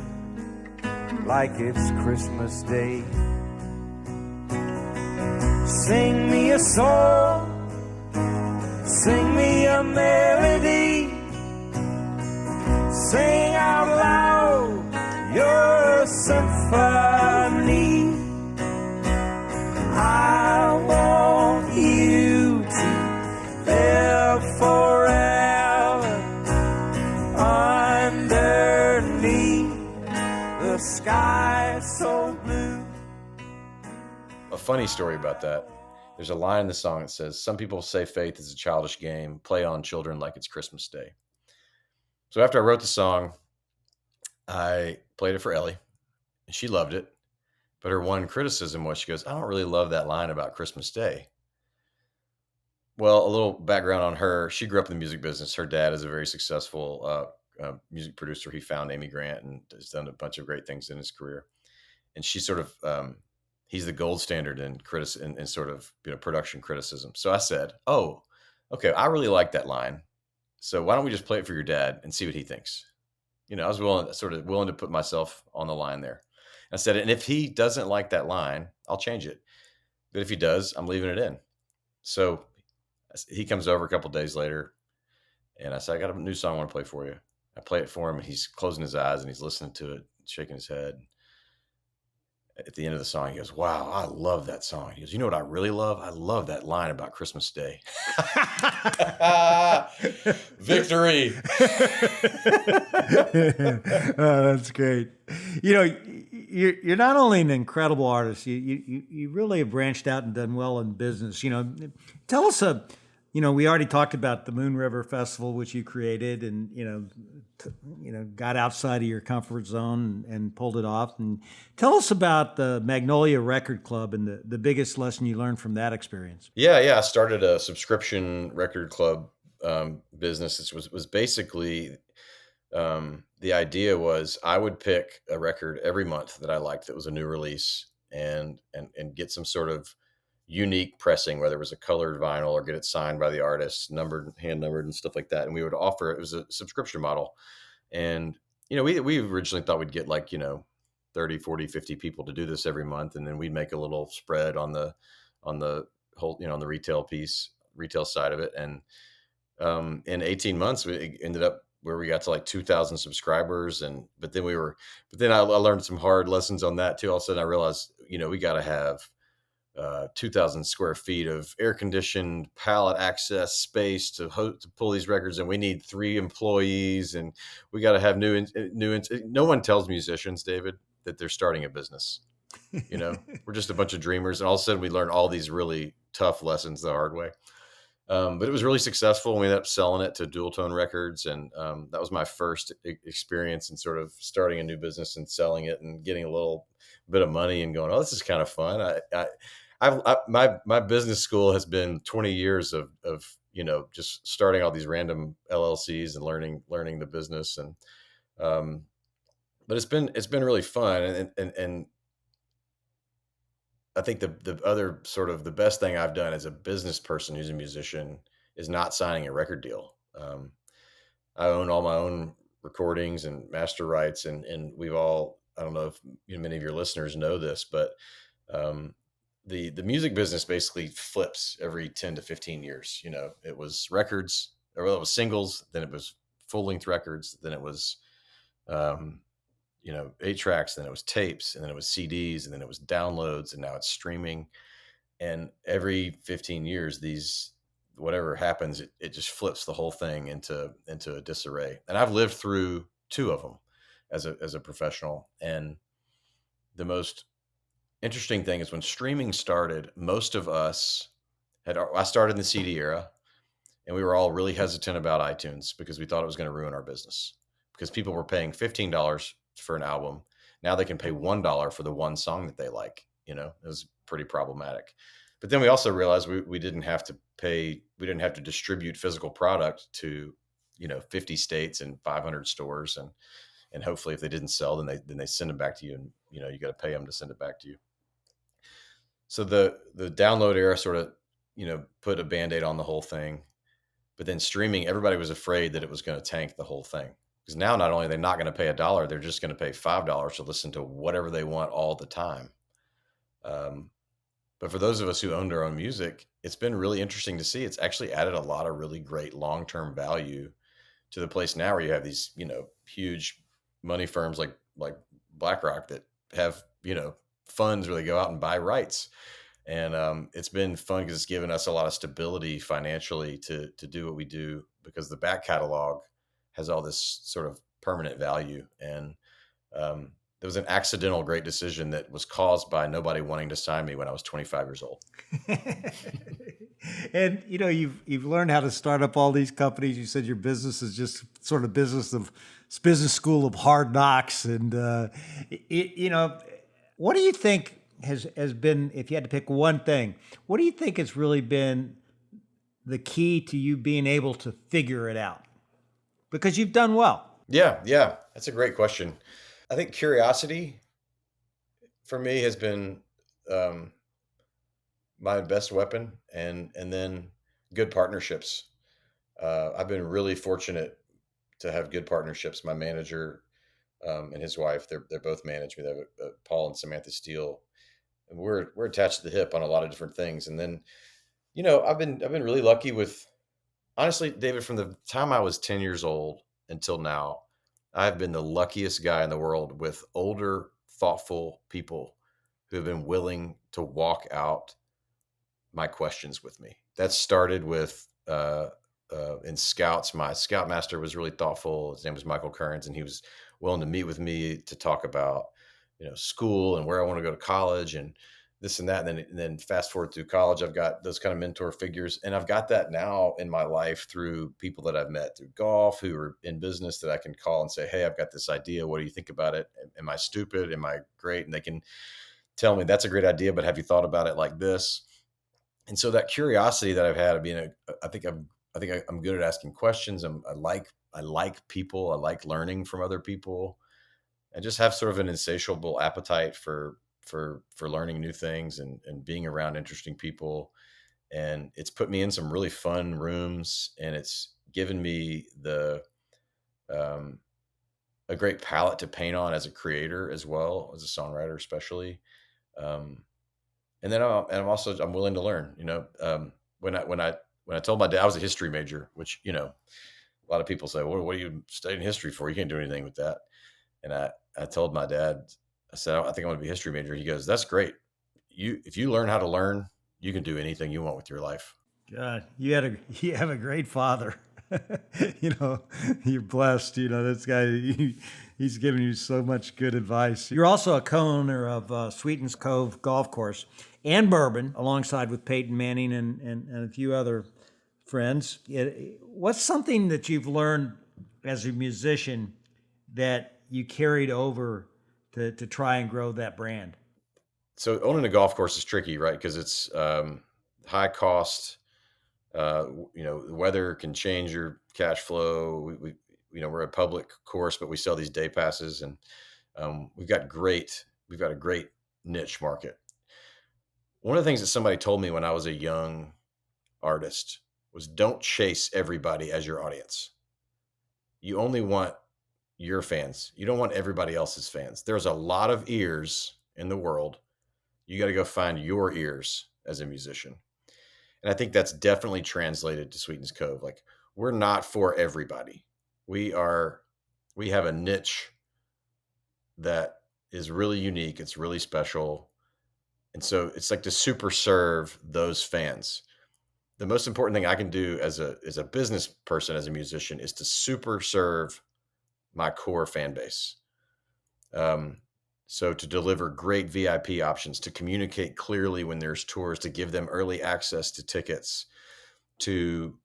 S4: like it's Christmas Day. Sing me a song, sing me a melody, sing out loud your symphony. I want you to live forever underneath the sky so blue.
S1: A funny story about that. There's a line in the song that says, "Some people say faith is a childish game. Play on children like it's Christmas Day." So after I wrote the song, I played it for Ellie, and she loved it. But her one criticism was, she goes, "I don't really love that line about Christmas Day." Well, a little background on her. She grew up in the music business. Her dad is a very successful music producer. He found Amy Grant and has done a bunch of great things in his career. And she sort of, he's the gold standard in sort of, production criticism. So I said, "Oh, okay, I really like that line. So why don't we just play it for your dad and see what he thinks?" I was willing to put myself on the line there. I said, "And if he doesn't like that line, I'll change it. But if he does, I'm leaving it in." So he comes over a couple days later, and I said, "I got a new song I want to play for you." I play it for him, and he's closing his eyes and he's listening to it, shaking his head. At the end of the song, he goes, "Wow, I love that song." He goes, "You know what I really love? I love that line about Christmas Day." Victory.
S2: Oh, that's great. You're not only an incredible artist, you really have branched out and done well in business. Tell us we already talked about the Moon River Festival, which you created, and got outside of your comfort zone and pulled it off. And tell us about the Magnolia Record Club and the biggest lesson you learned from that experience.
S1: Yeah. I started a subscription record club business. It was basically, the idea was I would pick a record every month that I liked that was a new release, and get some sort of unique pressing, whether it was a colored vinyl or get it signed by the artist, hand numbered and stuff like that. And we would offer, it was a subscription model. And, we originally thought we'd get 30, 40, 50 people to do this every month. And then we'd make a little spread on the whole, on the retail side of it. And, in 18 months, we ended up where we got to 2,000 subscribers. But then I learned some hard lessons on that too. All of a sudden I realized, we got to have 2,000 square feet of air-conditioned pallet access space to pull these records, and we need 3 employees, and we got to have new. No one tells musicians, David, that they're starting a business. We're just a bunch of dreamers, and all of a sudden we learn all these really tough lessons the hard way. But it was really successful, and we ended up selling it to Dual Tone Records, and that was my first experience in sort of starting a new business and selling it and getting a little bit of money and going, "Oh, this is kind of fun." My business school has been 20 years of just starting all these random LLCs and learning the business, and but it's been really fun, and I think the other sort of the best thing I've done as a business person who's a musician is not signing a record deal. I own all my own recordings and master rights, and we've all, I don't know if many of your listeners know this, but the music business basically flips every 10 to 15 years. It was records, or it was singles, then it was full-length records, then it was 8 tracks, then it was tapes, and then it was CDs, and then it was downloads, and now it's streaming. And every 15 years, whatever happens, it just flips the whole thing into a disarray. And I've lived through 2 of them as a professional. And the most interesting thing is when streaming started, most of us I started in the CD era, and we were all really hesitant about iTunes because we thought it was going to ruin our business, because people were paying $15 for an album. Now they can pay $1 for the one song that they like. It was pretty problematic. But then we also realized we didn't have to distribute physical product to 50 states and 500 stores, and hopefully if they didn't sell, then they send them back to you, and you got to pay them to send it back to you. So the download era sort of put a Band-Aid on the whole thing. But then streaming, everybody was afraid that it was going to tank the whole thing. Because now not only are they not going to pay $1, they're just going to pay $5 to listen to whatever they want all the time. But for those of us who owned our own music, it's been really interesting to see. It's actually added a lot of really great long-term value to the place now where you have these, huge money firms like BlackRock that have, funds where they go out and buy rights. And it's been fun because it's given us a lot of stability financially to do what we do, because the back catalog has all this sort of permanent value. And it was an accidental great decision that was caused by nobody wanting to sign me when I was 25 years old.
S2: And you've learned how to start up all these companies. You said your business is just sort of business school of hard knocks. And what do you think has been, if you had to pick one thing, what do you think has really been the key to you being able to figure it out? Because you've done well.
S1: Yeah, that's a great question. I think curiosity for me has been my best weapon, and then good partnerships. I've been really fortunate to have good partnerships. My manager and his wife, they're both manage me. They have Paul and Samantha Steele, and we're attached to the hip on a lot of different things. And then, I've been really lucky with, honestly, David, from the time I was 10 years old until now, I've been the luckiest guy in the world with older, thoughtful people who have been willing to walk out my questions with me. That started with in Scouts. My Scoutmaster was really thoughtful. His name was Michael Kearns, and he was willing to meet with me to talk about, school and where I want to go to college and this and that. And then fast forward through college, I've got those kind of mentor figures. And I've got that now in my life through people that I've met through golf who are in business that I can call and say, hey, I've got this idea. What do you think about it? Am I stupid? Am I great? And they can tell me that's a great idea, but have you thought about it like this? And so that curiosity that I've had of being I think I'm good at asking questions. I like people. I like learning from other people. I just have sort of an insatiable appetite for learning new things and being around interesting people. And it's put me in some really fun rooms, and it's given me a great palette to paint on as a creator as well as a songwriter, especially. And then I'm willing to learn, when I told my dad I was a history major, which, a lot of people say, well, what are you studying history for? You can't do anything with that. And I told my dad, I said, I think I want to be a history major. He goes, that's great. If you learn how to learn, you can do anything you want with your life.
S2: God, you have a great father. You're blessed. This guy, he's given you so much good advice. You're also a co-owner of Sweetens Cove Golf Course and Bourbon, alongside with Peyton Manning and a few other friends. What's something that you've learned as a musician that you carried over to try and grow that brand?
S1: So owning a golf course is tricky, right? Because it's high cost. The weather can change your cash flow. We're a public course, but we sell these day passes, and we've got a great niche market. One of the things that somebody told me when I was a young artist was, don't chase everybody as your audience. You only want your fans. You don't want everybody else's fans. There's a lot of ears in the world. You got to go find your ears as a musician. And I think that's definitely translated to Sweetens Cove. Like, we're not for everybody. We have a niche that is really unique. It's really special. And so it's like to super serve those fans. The most important thing I can do as a business person, as a musician, is to super serve my core fan base. So to deliver great VIP options, to communicate clearly when there's tours, to give them early access to tickets, to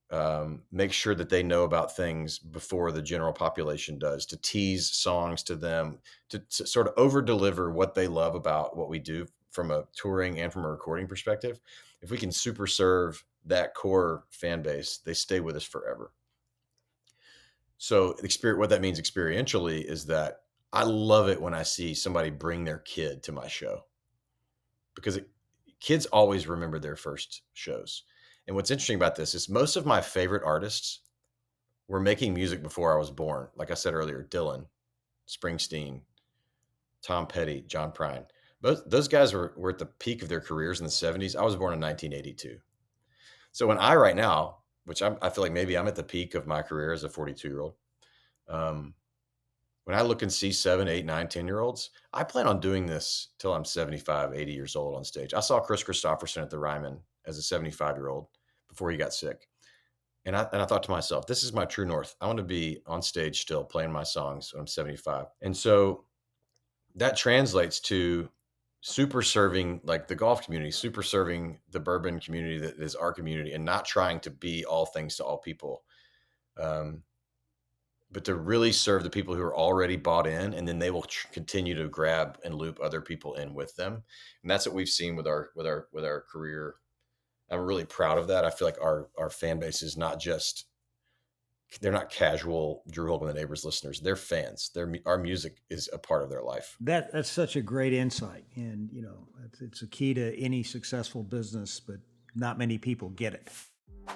S1: make sure that they know about things before the general population does, to tease songs to them, to sort of over deliver what they love about what we do from a touring and from a recording perspective. If we can super serve that core fan base, they stay with us forever. So what that means experientially is that I love it when I see somebody bring their kid to my show, because kids always remember their first shows. And what's interesting about this is most of my favorite artists were making music before I was born. Like I said earlier, Dylan, Springsteen, Tom Petty, John Prine. Those guys were at the peak of their careers in the 70s. I was born in 1982. So when I write now, which I feel like maybe I'm at the peak of my career as a 42-year-old, when I look and see 7, 8, 9, 10-year-olds, I plan on doing this till I'm 75, 80 years old on stage. I saw Chris Christopherson at the Ryman as a 75-year-old before he got sick. And I thought to myself, this is my true north. I want to be on stage still playing my songs when I'm 75. And so that translates to super serving like the golf community, super serving the bourbon community that is our community, and not trying to be all things to all people. But to really serve the people who are already bought in, and then they will continue to grab and loop other people in with them. And that's what we've seen with our career. I'm really proud of that. I feel like our fan base is not just, they're not casual Drew Holcomb and the Neighbors listeners. They're fans. Our music is a part of their life.
S2: That's such a great insight. And, it's a key to any successful business, but not many people get it.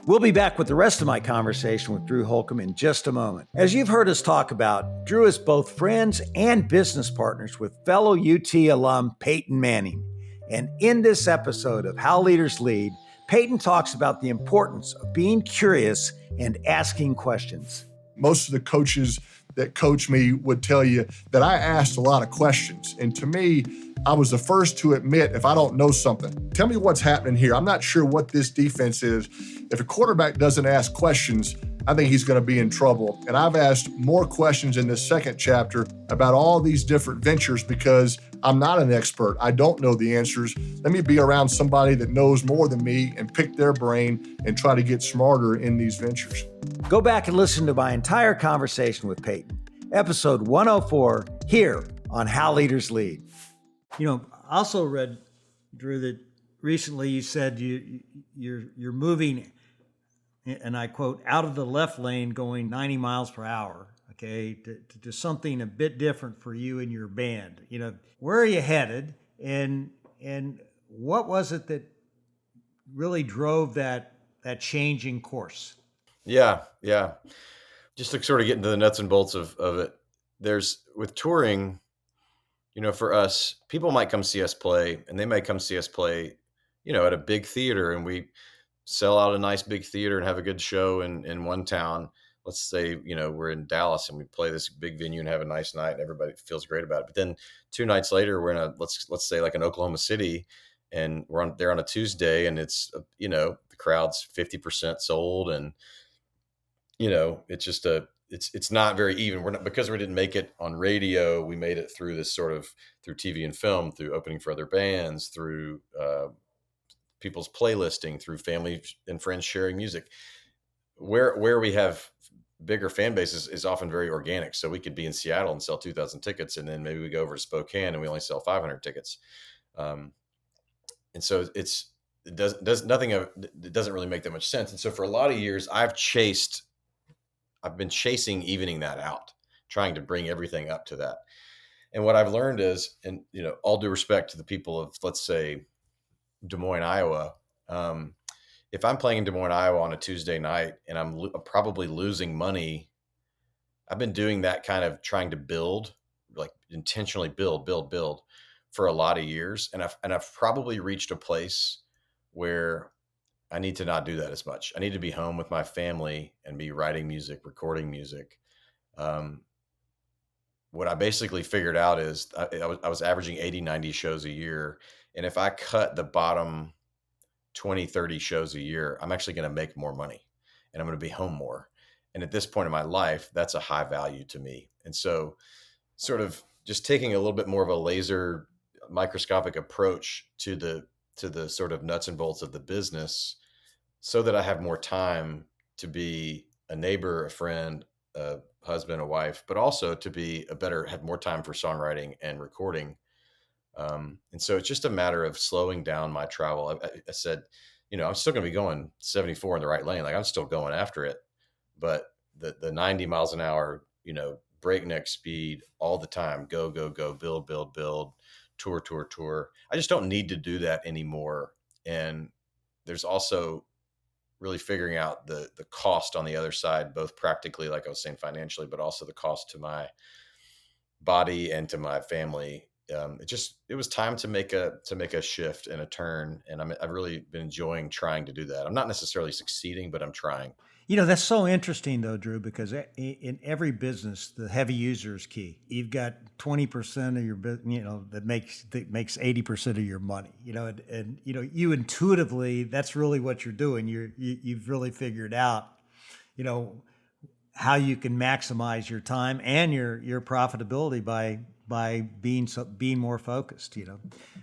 S2: We'll be back with the rest of my conversation with Drew Holcomb in just a moment. As you've heard us talk about, Drew is both friends and business partners with fellow UT alum Peyton Manning. And in this episode of How Leaders Lead, Peyton talks about the importance of being curious and asking questions.
S5: Most of the coaches that coach me would tell you that I asked a lot of questions. And to me, I was the first to admit if I don't know something, tell me what's happening here. I'm not sure what this defense is. If a quarterback doesn't ask questions, I think he's going to be in trouble. And I've asked more questions in this second chapter about all these different ventures because I'm not an expert. I don't know the answers. Let me be around somebody that knows more than me and pick their brain and try to get smarter in these ventures.
S2: Go back and listen to my entire conversation with Peyton, episode 104, here on How Leaders Lead. I also read, Drew, that recently you said you're moving, and I quote, out of the left lane going 90 miles per hour, okay, to something a bit different for you and your band. Where are you headed, and what was it that really drove that change in course?
S1: Yeah. Just to sort of get into the nuts and bolts of it, with touring, for us, people might come see us play, and they may come see us play, at a big theater, and we sell out a nice big theater and have a good show in one town. Let's say, we're in Dallas and we play this big venue and have a nice night and everybody feels great about it. But then 2 nights later, we're in let's say like in Oklahoma City, and we're there on a Tuesday, and it's, the crowd's 50% sold, and, it's just it's not very even. Because we didn't make it on radio. We made it through this sort of through TV and film, through opening for other bands, through people's playlisting, through family and friends sharing music. Where we have bigger fan bases is often very organic. So we could be in Seattle and sell 2,000 tickets, and then maybe we go over to Spokane and we only sell 500 tickets. And so it doesn't really make that much sense. And so for a lot of years, I've been chasing evening that out, trying to bring everything up to that. And what I've learned is, and all due respect to the people of, let's say, Des Moines, Iowa, if I'm playing in Des Moines, Iowa on a Tuesday night and I'm probably losing money, I've been doing that kind of trying to build, like intentionally build for a lot of years. And I've probably reached a place where I need to not do that as much. I need to be home with my family and be writing music, recording music. What I basically figured out is I was averaging 80, 90 shows a year. And if I cut the bottom 20, 30 shows a year, I'm actually going to make more money and I'm going to be home more. And at this point in my life, that's a high value to me. And so sort of just taking a little bit more of a laser microscopic approach to the sort of nuts and bolts of the business, so that I have more time to be a neighbor, a friend, a husband, a wife, but also to have more time for songwriting and recording. And so it's just a matter of slowing down my travel. I said, I'm still going to be going 74 in the right lane. Like I'm still going after it, but the 90 miles an hour, breakneck speed all the time, go, build, tour. I just don't need to do that anymore. And there's also really figuring out the cost on the other side, both practically, like I was saying, financially, but also the cost to my body and to my family. It was time to make a shift and a turn, and I've really been enjoying trying to do that. I'm not necessarily succeeding, but I'm trying.
S2: That's so interesting though, Drew, because in every business, the heavy user is key. You've got 20% of your business, that makes 80% of your money. And you intuitively, that's really what you're doing. You've really figured out, you know, how you can maximize your time and your profitability by being more focused.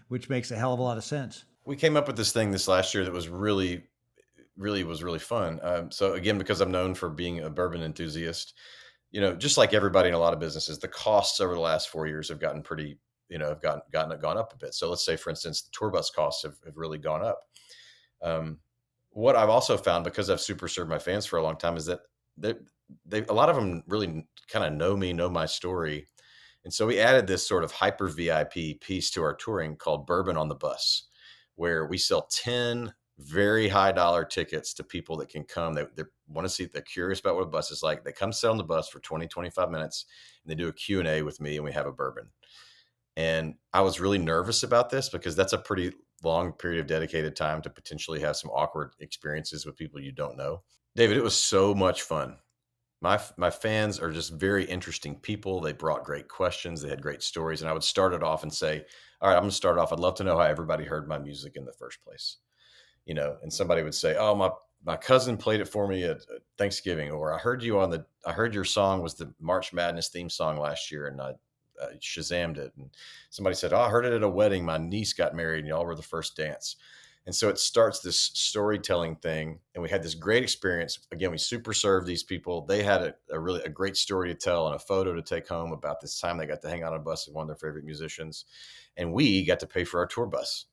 S2: Which makes a hell of a lot of sense.
S1: We came up with this thing this last year that was really fun. So again, because I'm known for being a bourbon enthusiast, just like everybody in a lot of businesses, the costs over the last 4 years have gotten pretty, have gone up a bit. So let's say, for instance, the tour bus costs have really gone up. What I've also found, because I've super served my fans for a long time, is that a lot of them really kind of know me, know my story. And so we added this sort of hyper VIP piece to our touring called Bourbon on the Bus, where we sell 10 very high dollar tickets to people that can come. They want to see, they're curious about what a bus is like. They come sit on the bus for 20, 25 minutes and they do a Q&A with me and we have a bourbon. And I was really nervous about this because that's a pretty long period of dedicated time to potentially have some awkward experiences with people you don't know. David, it was so much fun. My fans are just very interesting people. They brought great questions. They had great stories. And I would start it off and say, all right, I'm going to start off. I'd love to know how everybody heard my music in the first place. And somebody would say, oh, my cousin played it for me at Thanksgiving, or I heard your song was the March Madness theme song last year. And I Shazammed it. And somebody said, oh, I heard it at a wedding. My niece got married and y'all were the first dance. And so it starts this storytelling thing. And we had this great experience. Again, we super served these people. They had a great story to tell and a photo to take home about this time they got to hang out on a bus with one of their favorite musicians. And we got to pay for our tour bus,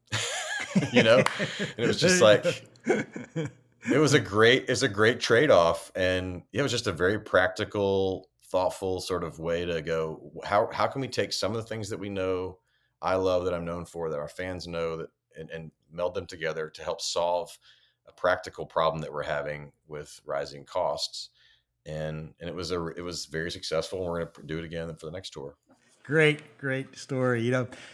S1: and it was just like, it was a great trade-off. And it was just a very practical, thoughtful sort of way to go. How can we take some of the things that we know, I love, that I'm known for, that our fans know, that and meld them together to help solve a practical problem that we're having with rising costs. And it was very successful. And we're going to do it again for the next tour.
S2: Great story.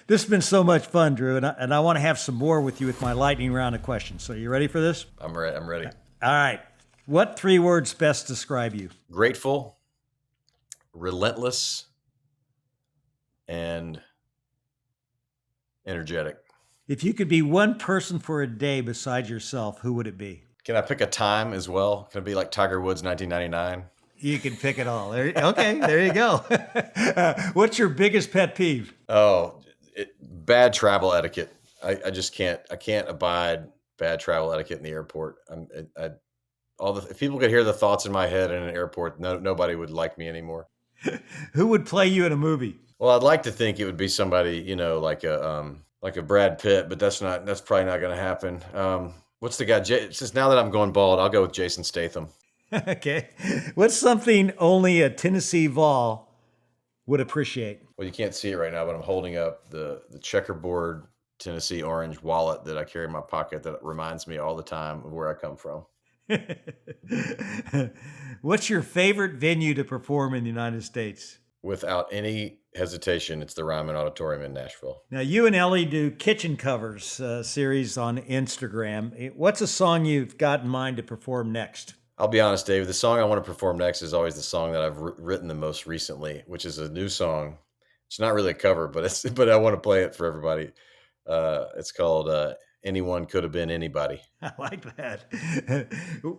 S2: This has been so much fun, Drew, and I want to have some more with you with my lightning round of questions. So you ready for this?
S1: I'm ready.
S2: All right. What 3 words best describe you?
S1: Grateful, relentless, and energetic.
S2: If you could be one person for a day besides yourself, who would it be?
S1: Can I pick a time as well? Can it be like Tiger Woods 1999?
S2: You can pick it all. Okay, there you go. What's your biggest pet peeve?
S1: Oh, bad travel etiquette. I just can't. I can't abide bad travel etiquette in the airport. If people could hear the thoughts in my head in an airport, nobody would like me anymore.
S2: Who would play you in a movie?
S1: Well, I'd like to think it would be somebody, like a Brad Pitt, but that's probably not going to happen. What's the guy? Since now that I'm going bald, I'll go with Jason Statham.
S2: Okay. What's something only a Tennessee Vol would appreciate?
S1: Well, you can't see it right now, but I'm holding up the checkerboard Tennessee orange wallet that I carry in my pocket that reminds me all the time of where I come from.
S2: What's your favorite venue to perform in the United States?
S1: Without any hesitation, it's the Ryman Auditorium in Nashville.
S2: Now, you and Ellie do kitchen covers series on Instagram. What's a song you've got in mind to perform next?
S1: I'll be honest, Dave, the song I want to perform next is always the song that I've written the most recently, which is a new song. It's not really a cover, but I want to play it for everybody. It's called Anyone Could Have Been Anybody.
S2: I like that.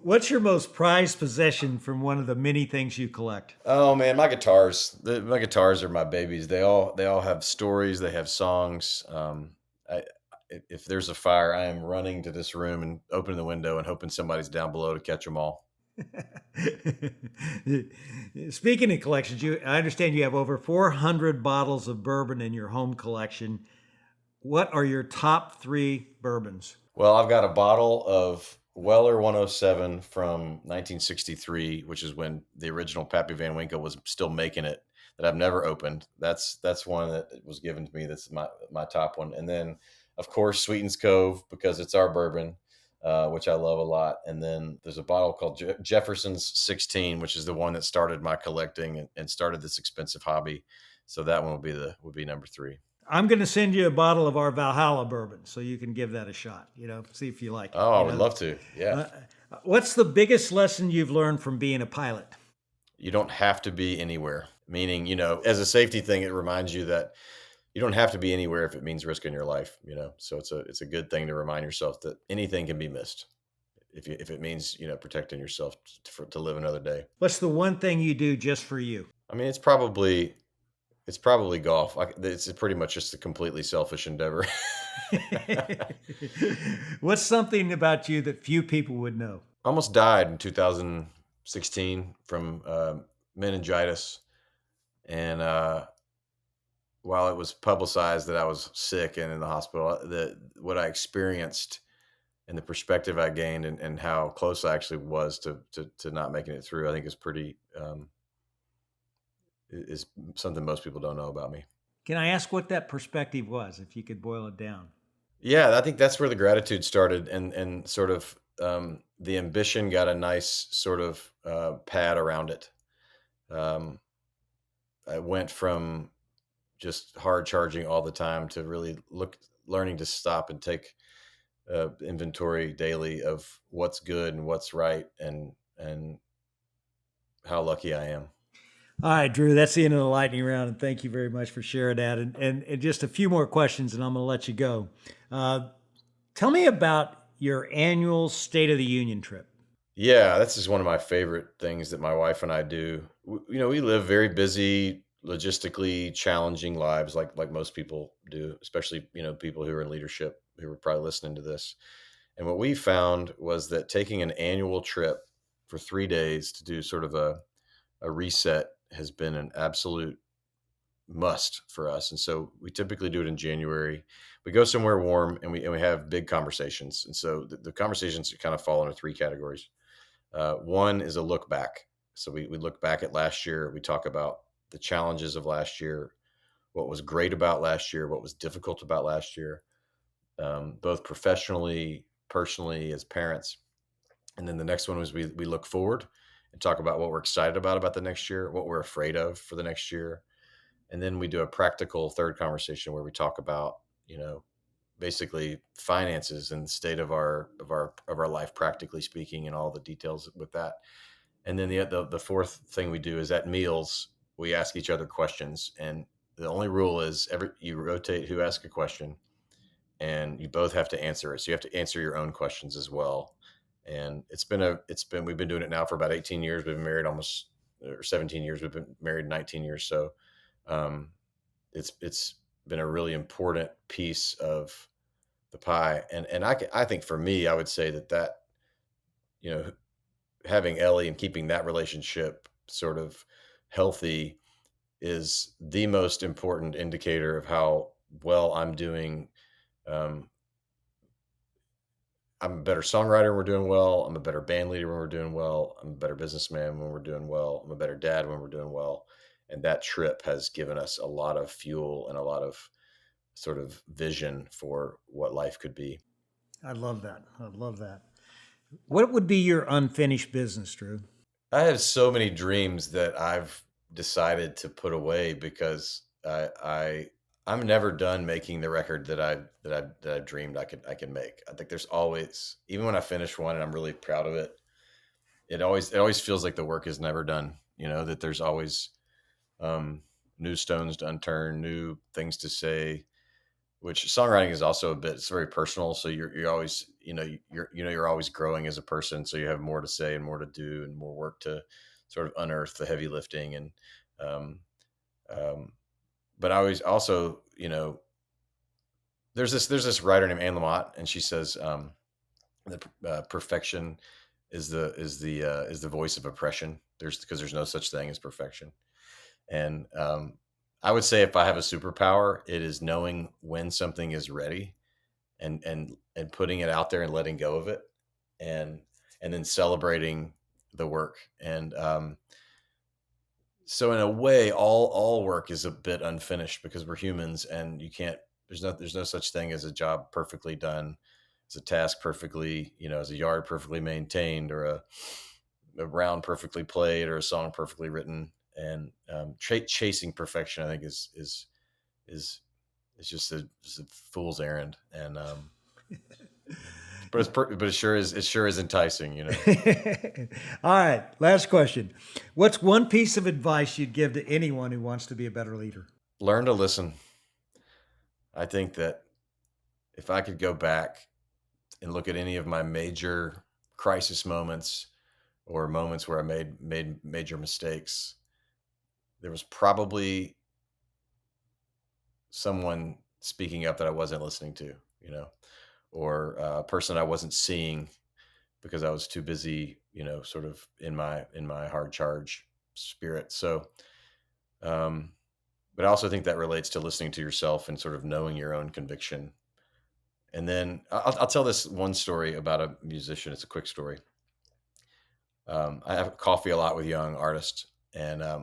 S2: What's your most prized possession from one of the many things you collect?
S1: Oh man, my guitars. My guitars are my babies. They all have stories. They have songs. If there's a fire, I am running to this room and opening the window and hoping somebody's down below to catch them all.
S2: Speaking of collections, I understand you have over 400 bottles of bourbon in your home collection. What are your top 3 bourbons?
S1: Well, I've got a bottle of Weller 107 from 1963, which is when the original Pappy Van Winkle was still making it, that I've never opened. That's one that was given to me. That's my top one. And then, of course, Sweetens Cove, because it's our bourbon. which I love a lot. And then there's a bottle called Jefferson's 16, which is the one that started my collecting and started this expensive hobby. So that one would be number 3.
S2: I'm going to send you a bottle of our Valhalla bourbon so you can give that a shot, see if you like it.
S1: Oh, I would love to. Yeah.
S2: What's the biggest lesson you've learned from being a pilot?
S1: You don't have to be anywhere, meaning, as a safety thing, it reminds you that you don't have to be anywhere if it means risking your life, so it's a good thing to remind yourself that anything can be missed if it means, protecting yourself to live another day.
S2: What's the one thing you do just for you?
S1: I mean, it's probably golf. It's pretty much just a completely selfish endeavor.
S2: What's something about you that few people would know?
S1: I almost died in 2016 from meningitis. And while it was publicized that I was sick and in the hospital, what I experienced and the perspective I gained and how close I actually was to not making it through, I think is pretty is something most people don't know about me.
S2: Can I ask what that perspective was, if you could boil it down?
S1: Yeah, I think that's where the gratitude started, and sort of the ambition got a nice sort of pad around it. I went from just hard charging all the time to really learning to stop and take inventory daily of what's good and what's right, and how lucky I am.
S2: All right, Drew, that's the end of the lightning round, and thank you very much for sharing that. And just a few more questions, and I'm going to let you go. Tell me about your annual State of the Union trip.
S1: Yeah, this is one of my favorite things that my wife and I do. We live very busy, logistically challenging lives like most people do, especially, people who are in leadership who are probably listening to this. And what we found was that taking an annual trip for 3 days to do sort of a reset has been an absolute must for us. And so we typically do it in January. We go somewhere warm and we have big conversations. And so the conversations kind of fall into 3 categories. One is a look back. So we look back at last year. We talk about the challenges of last year, what was great about last year, what was difficult about last year, both professionally, personally, as parents. And then the next one was we look forward and talk about what we're excited about the next year, what we're afraid of for the next year. And then we do a practical third conversation where we talk about, basically finances and the state of our life, practically speaking, and all the details with that. And then the fourth thing we do is at meals, we ask each other questions. And the only rule is you rotate who asks a question, and you both have to answer it. So you have to answer your own questions as well. And we've been doing it now for about 18 years. We've been married or 17 years. We've been married 19 years. So it's been a really important piece of the pie. And I think for me, I would say that, having Ellie and keeping that relationship sort of healthy is the most important indicator of how well I'm doing. I'm a better songwriter when we're doing well. I'm a better band leader when we're doing well. I'm a better businessman when we're doing well. I'm a better dad when we're doing well. And that trip has given us a lot of fuel and a lot of sort of vision for what life could be.
S2: I love that. What would be your unfinished business, Drew?
S1: I have so many dreams that I've decided to put away because I'm never done making the record that I've dreamed I could make. I think there's always, even when I finish one and I'm really proud of it, it always feels like the work is never done. That there's always new stones to unturn, new things to say. Which songwriting is also it's very personal. So you're always, you're always growing as a person. So you have more to say and more to do and more work to sort of unearth the heavy lifting. And, but I always also, there's this writer named Anne Lamott, and she says that perfection is the voice of oppression. Because there's no such thing as perfection. And I would say if I have a superpower, it is knowing when something is ready, and putting it out there and letting go of it, and then celebrating the work. And so in a way, all work is a bit unfinished because we're humans, and there's no such thing as a job perfectly done is a task perfectly, is a yard perfectly maintained, or a round perfectly played, or a song perfectly written. And chasing perfection, I think, is just a fool's errand. And but it sure is enticing,
S2: All right, last question. What's one piece of advice you'd give to anyone who wants to be a better leader?
S1: Learn to listen. I think that if I could go back and look at any of my major crisis moments or moments where I made major mistakes, there was probably someone speaking up that I wasn't listening to, or a person I wasn't seeing because I was too busy, sort of in my hard charge spirit. So, but I also think that relates to listening to yourself and sort of knowing your own conviction. And then I'll tell this one story about a musician. It's a quick story. I have coffee a lot with young artists, and I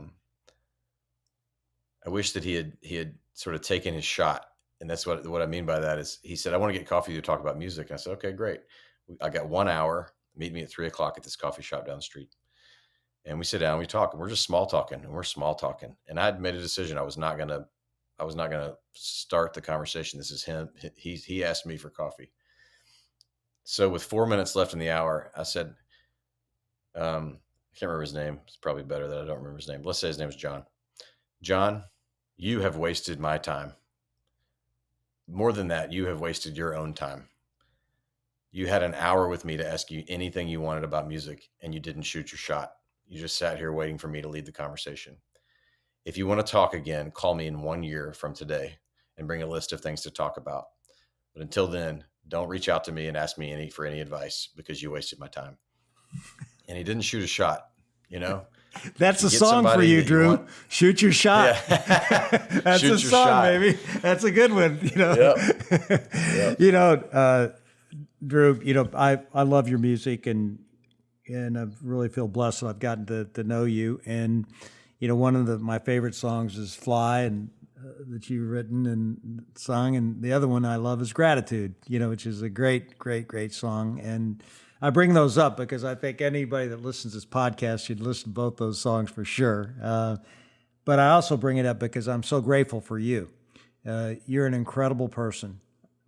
S1: wish that he had sort of taken his shot. And that's what I mean by that is he said, I want to get coffee to talk about music. And I said, okay, great. I got 1 hour, meet me at 3:00 at this coffee shop down the street. And we sit down, we talk, and we're just small talking. And I'd made a decision. I was not going to start the conversation. This is him. He asked me for coffee. So with 4 minutes left in the hour, I said, I can't remember his name. It's probably better that I don't remember his name. Let's say his name is John. John, you have wasted my time. More than that, you have wasted your own time. You had an hour with me to ask you anything you wanted about music, and you didn't shoot your shot. You just sat here waiting for me to lead the conversation. If you want to talk again, call me in 1 year from today and bring a list of things to talk about. But until then, don't reach out to me and ask me for any advice because you wasted my time. And he didn't shoot a shot,
S2: That's a song for you, Drew. Shoot your shot.
S1: Yeah.
S2: That's a song, baby. That's a good one.
S1: Yep.
S2: Drew, I love your music and I really feel blessed that I've gotten to know you. And, one of my favorite songs is Fly, and that you've written and sung. And the other one I love is Gratitude, which is a great, great, great song. And I bring those up because I think anybody that listens to this podcast should listen to both those songs for sure. But I also bring it up because I'm so grateful for you. You're an incredible person.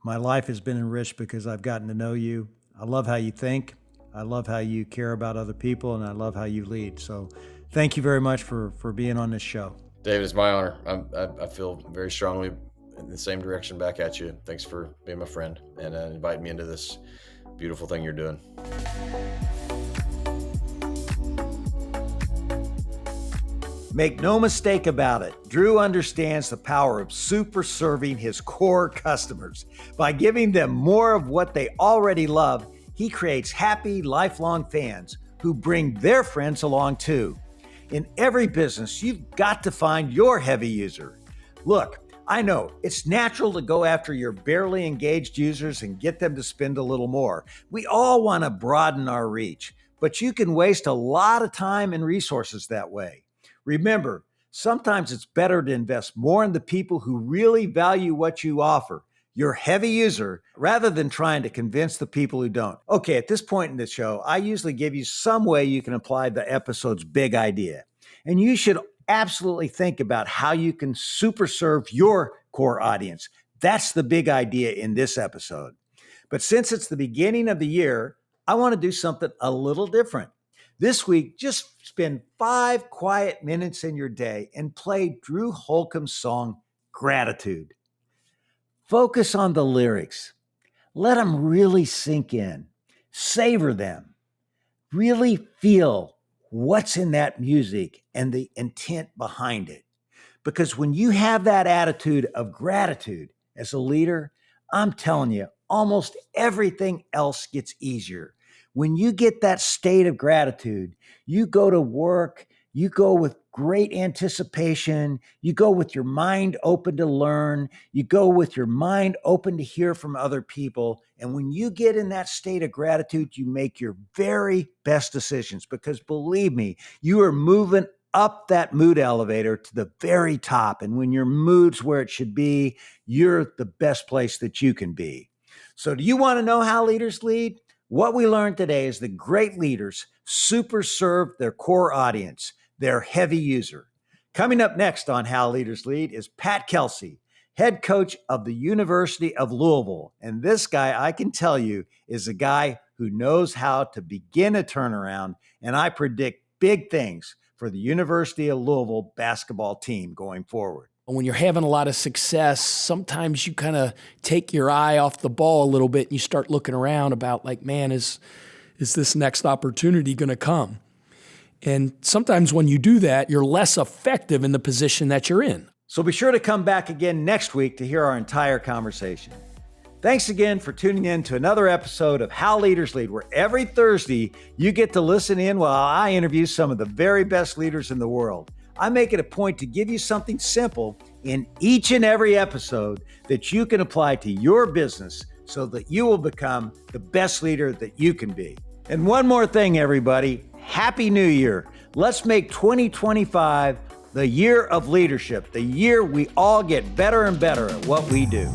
S2: My life has been enriched because I've gotten to know you. I love how you think. I love how you care about other people, and I love how you lead. So thank you very much for being on this show.
S1: David, it's my honor. I feel very strongly in the same direction back at you. Thanks for being my friend and inviting me into this beautiful thing you're doing.
S2: Make no mistake about it, Drew understands the power of super serving his core customers. By giving them more of what they already love, he creates happy, lifelong fans who bring their friends along too. In every business, you've got to find your heavy user. Look, I know it's natural to go after your barely engaged users and get them to spend a little more. We all want to broaden our reach, but you can waste a lot of time and resources that way. Remember, sometimes it's better to invest more in the people who really value what you offer, your heavy user, rather than trying to convince the people who don't. Okay, at this point in the show, I usually give you some way you can apply the episode's big idea. And you should absolutely think about how you can super serve your core audience. That's the big idea in this episode. But since it's the beginning of the year, I want to do something a little different. This week, just spend 5 quiet minutes in your day and play Drew Holcomb's song, Gratitude. Focus on the lyrics. Let them really sink in. Savor them. Really feel what's in that music and the intent behind it. Because when you have that attitude of gratitude as a leader, I'm telling you, almost everything else gets easier. When you get that state of gratitude, you go to work, you go with great anticipation, you go with your mind open to learn, you go with your mind open to hear from other people. And when you get in that state of gratitude, you make your very best decisions because believe me, you are moving up that mood elevator to the very top. And when your mood's where it should be, you're the best place that you can be. So do you want to know how leaders lead? What we learned today is that great leaders super serve their core audience, their heavy user. Coming up next on How Leaders Lead is Pat Kelsey, head coach of the University of Louisville. And this guy, I can tell you, is a guy who knows how to begin a turnaround. And I predict big things for the University of Louisville basketball team going forward.
S6: When you're having a lot of success, sometimes you kind of take your eye off the ball a little bit and you start looking around about like, man, is this next opportunity going to come? And sometimes when you do that, you're less effective in the position that you're in.
S2: So be sure to come back again next week to hear our entire conversation. Thanks again for tuning in to another episode of How Leaders Lead, where every Thursday you get to listen in while I interview some of the very best leaders in the world. I make it a point to give you something simple in each and every episode that you can apply to your business so that you will become the best leader that you can be. And one more thing, everybody. Happy New Year. Let's make 2025 the year of leadership, the year we all get better and better at what we do.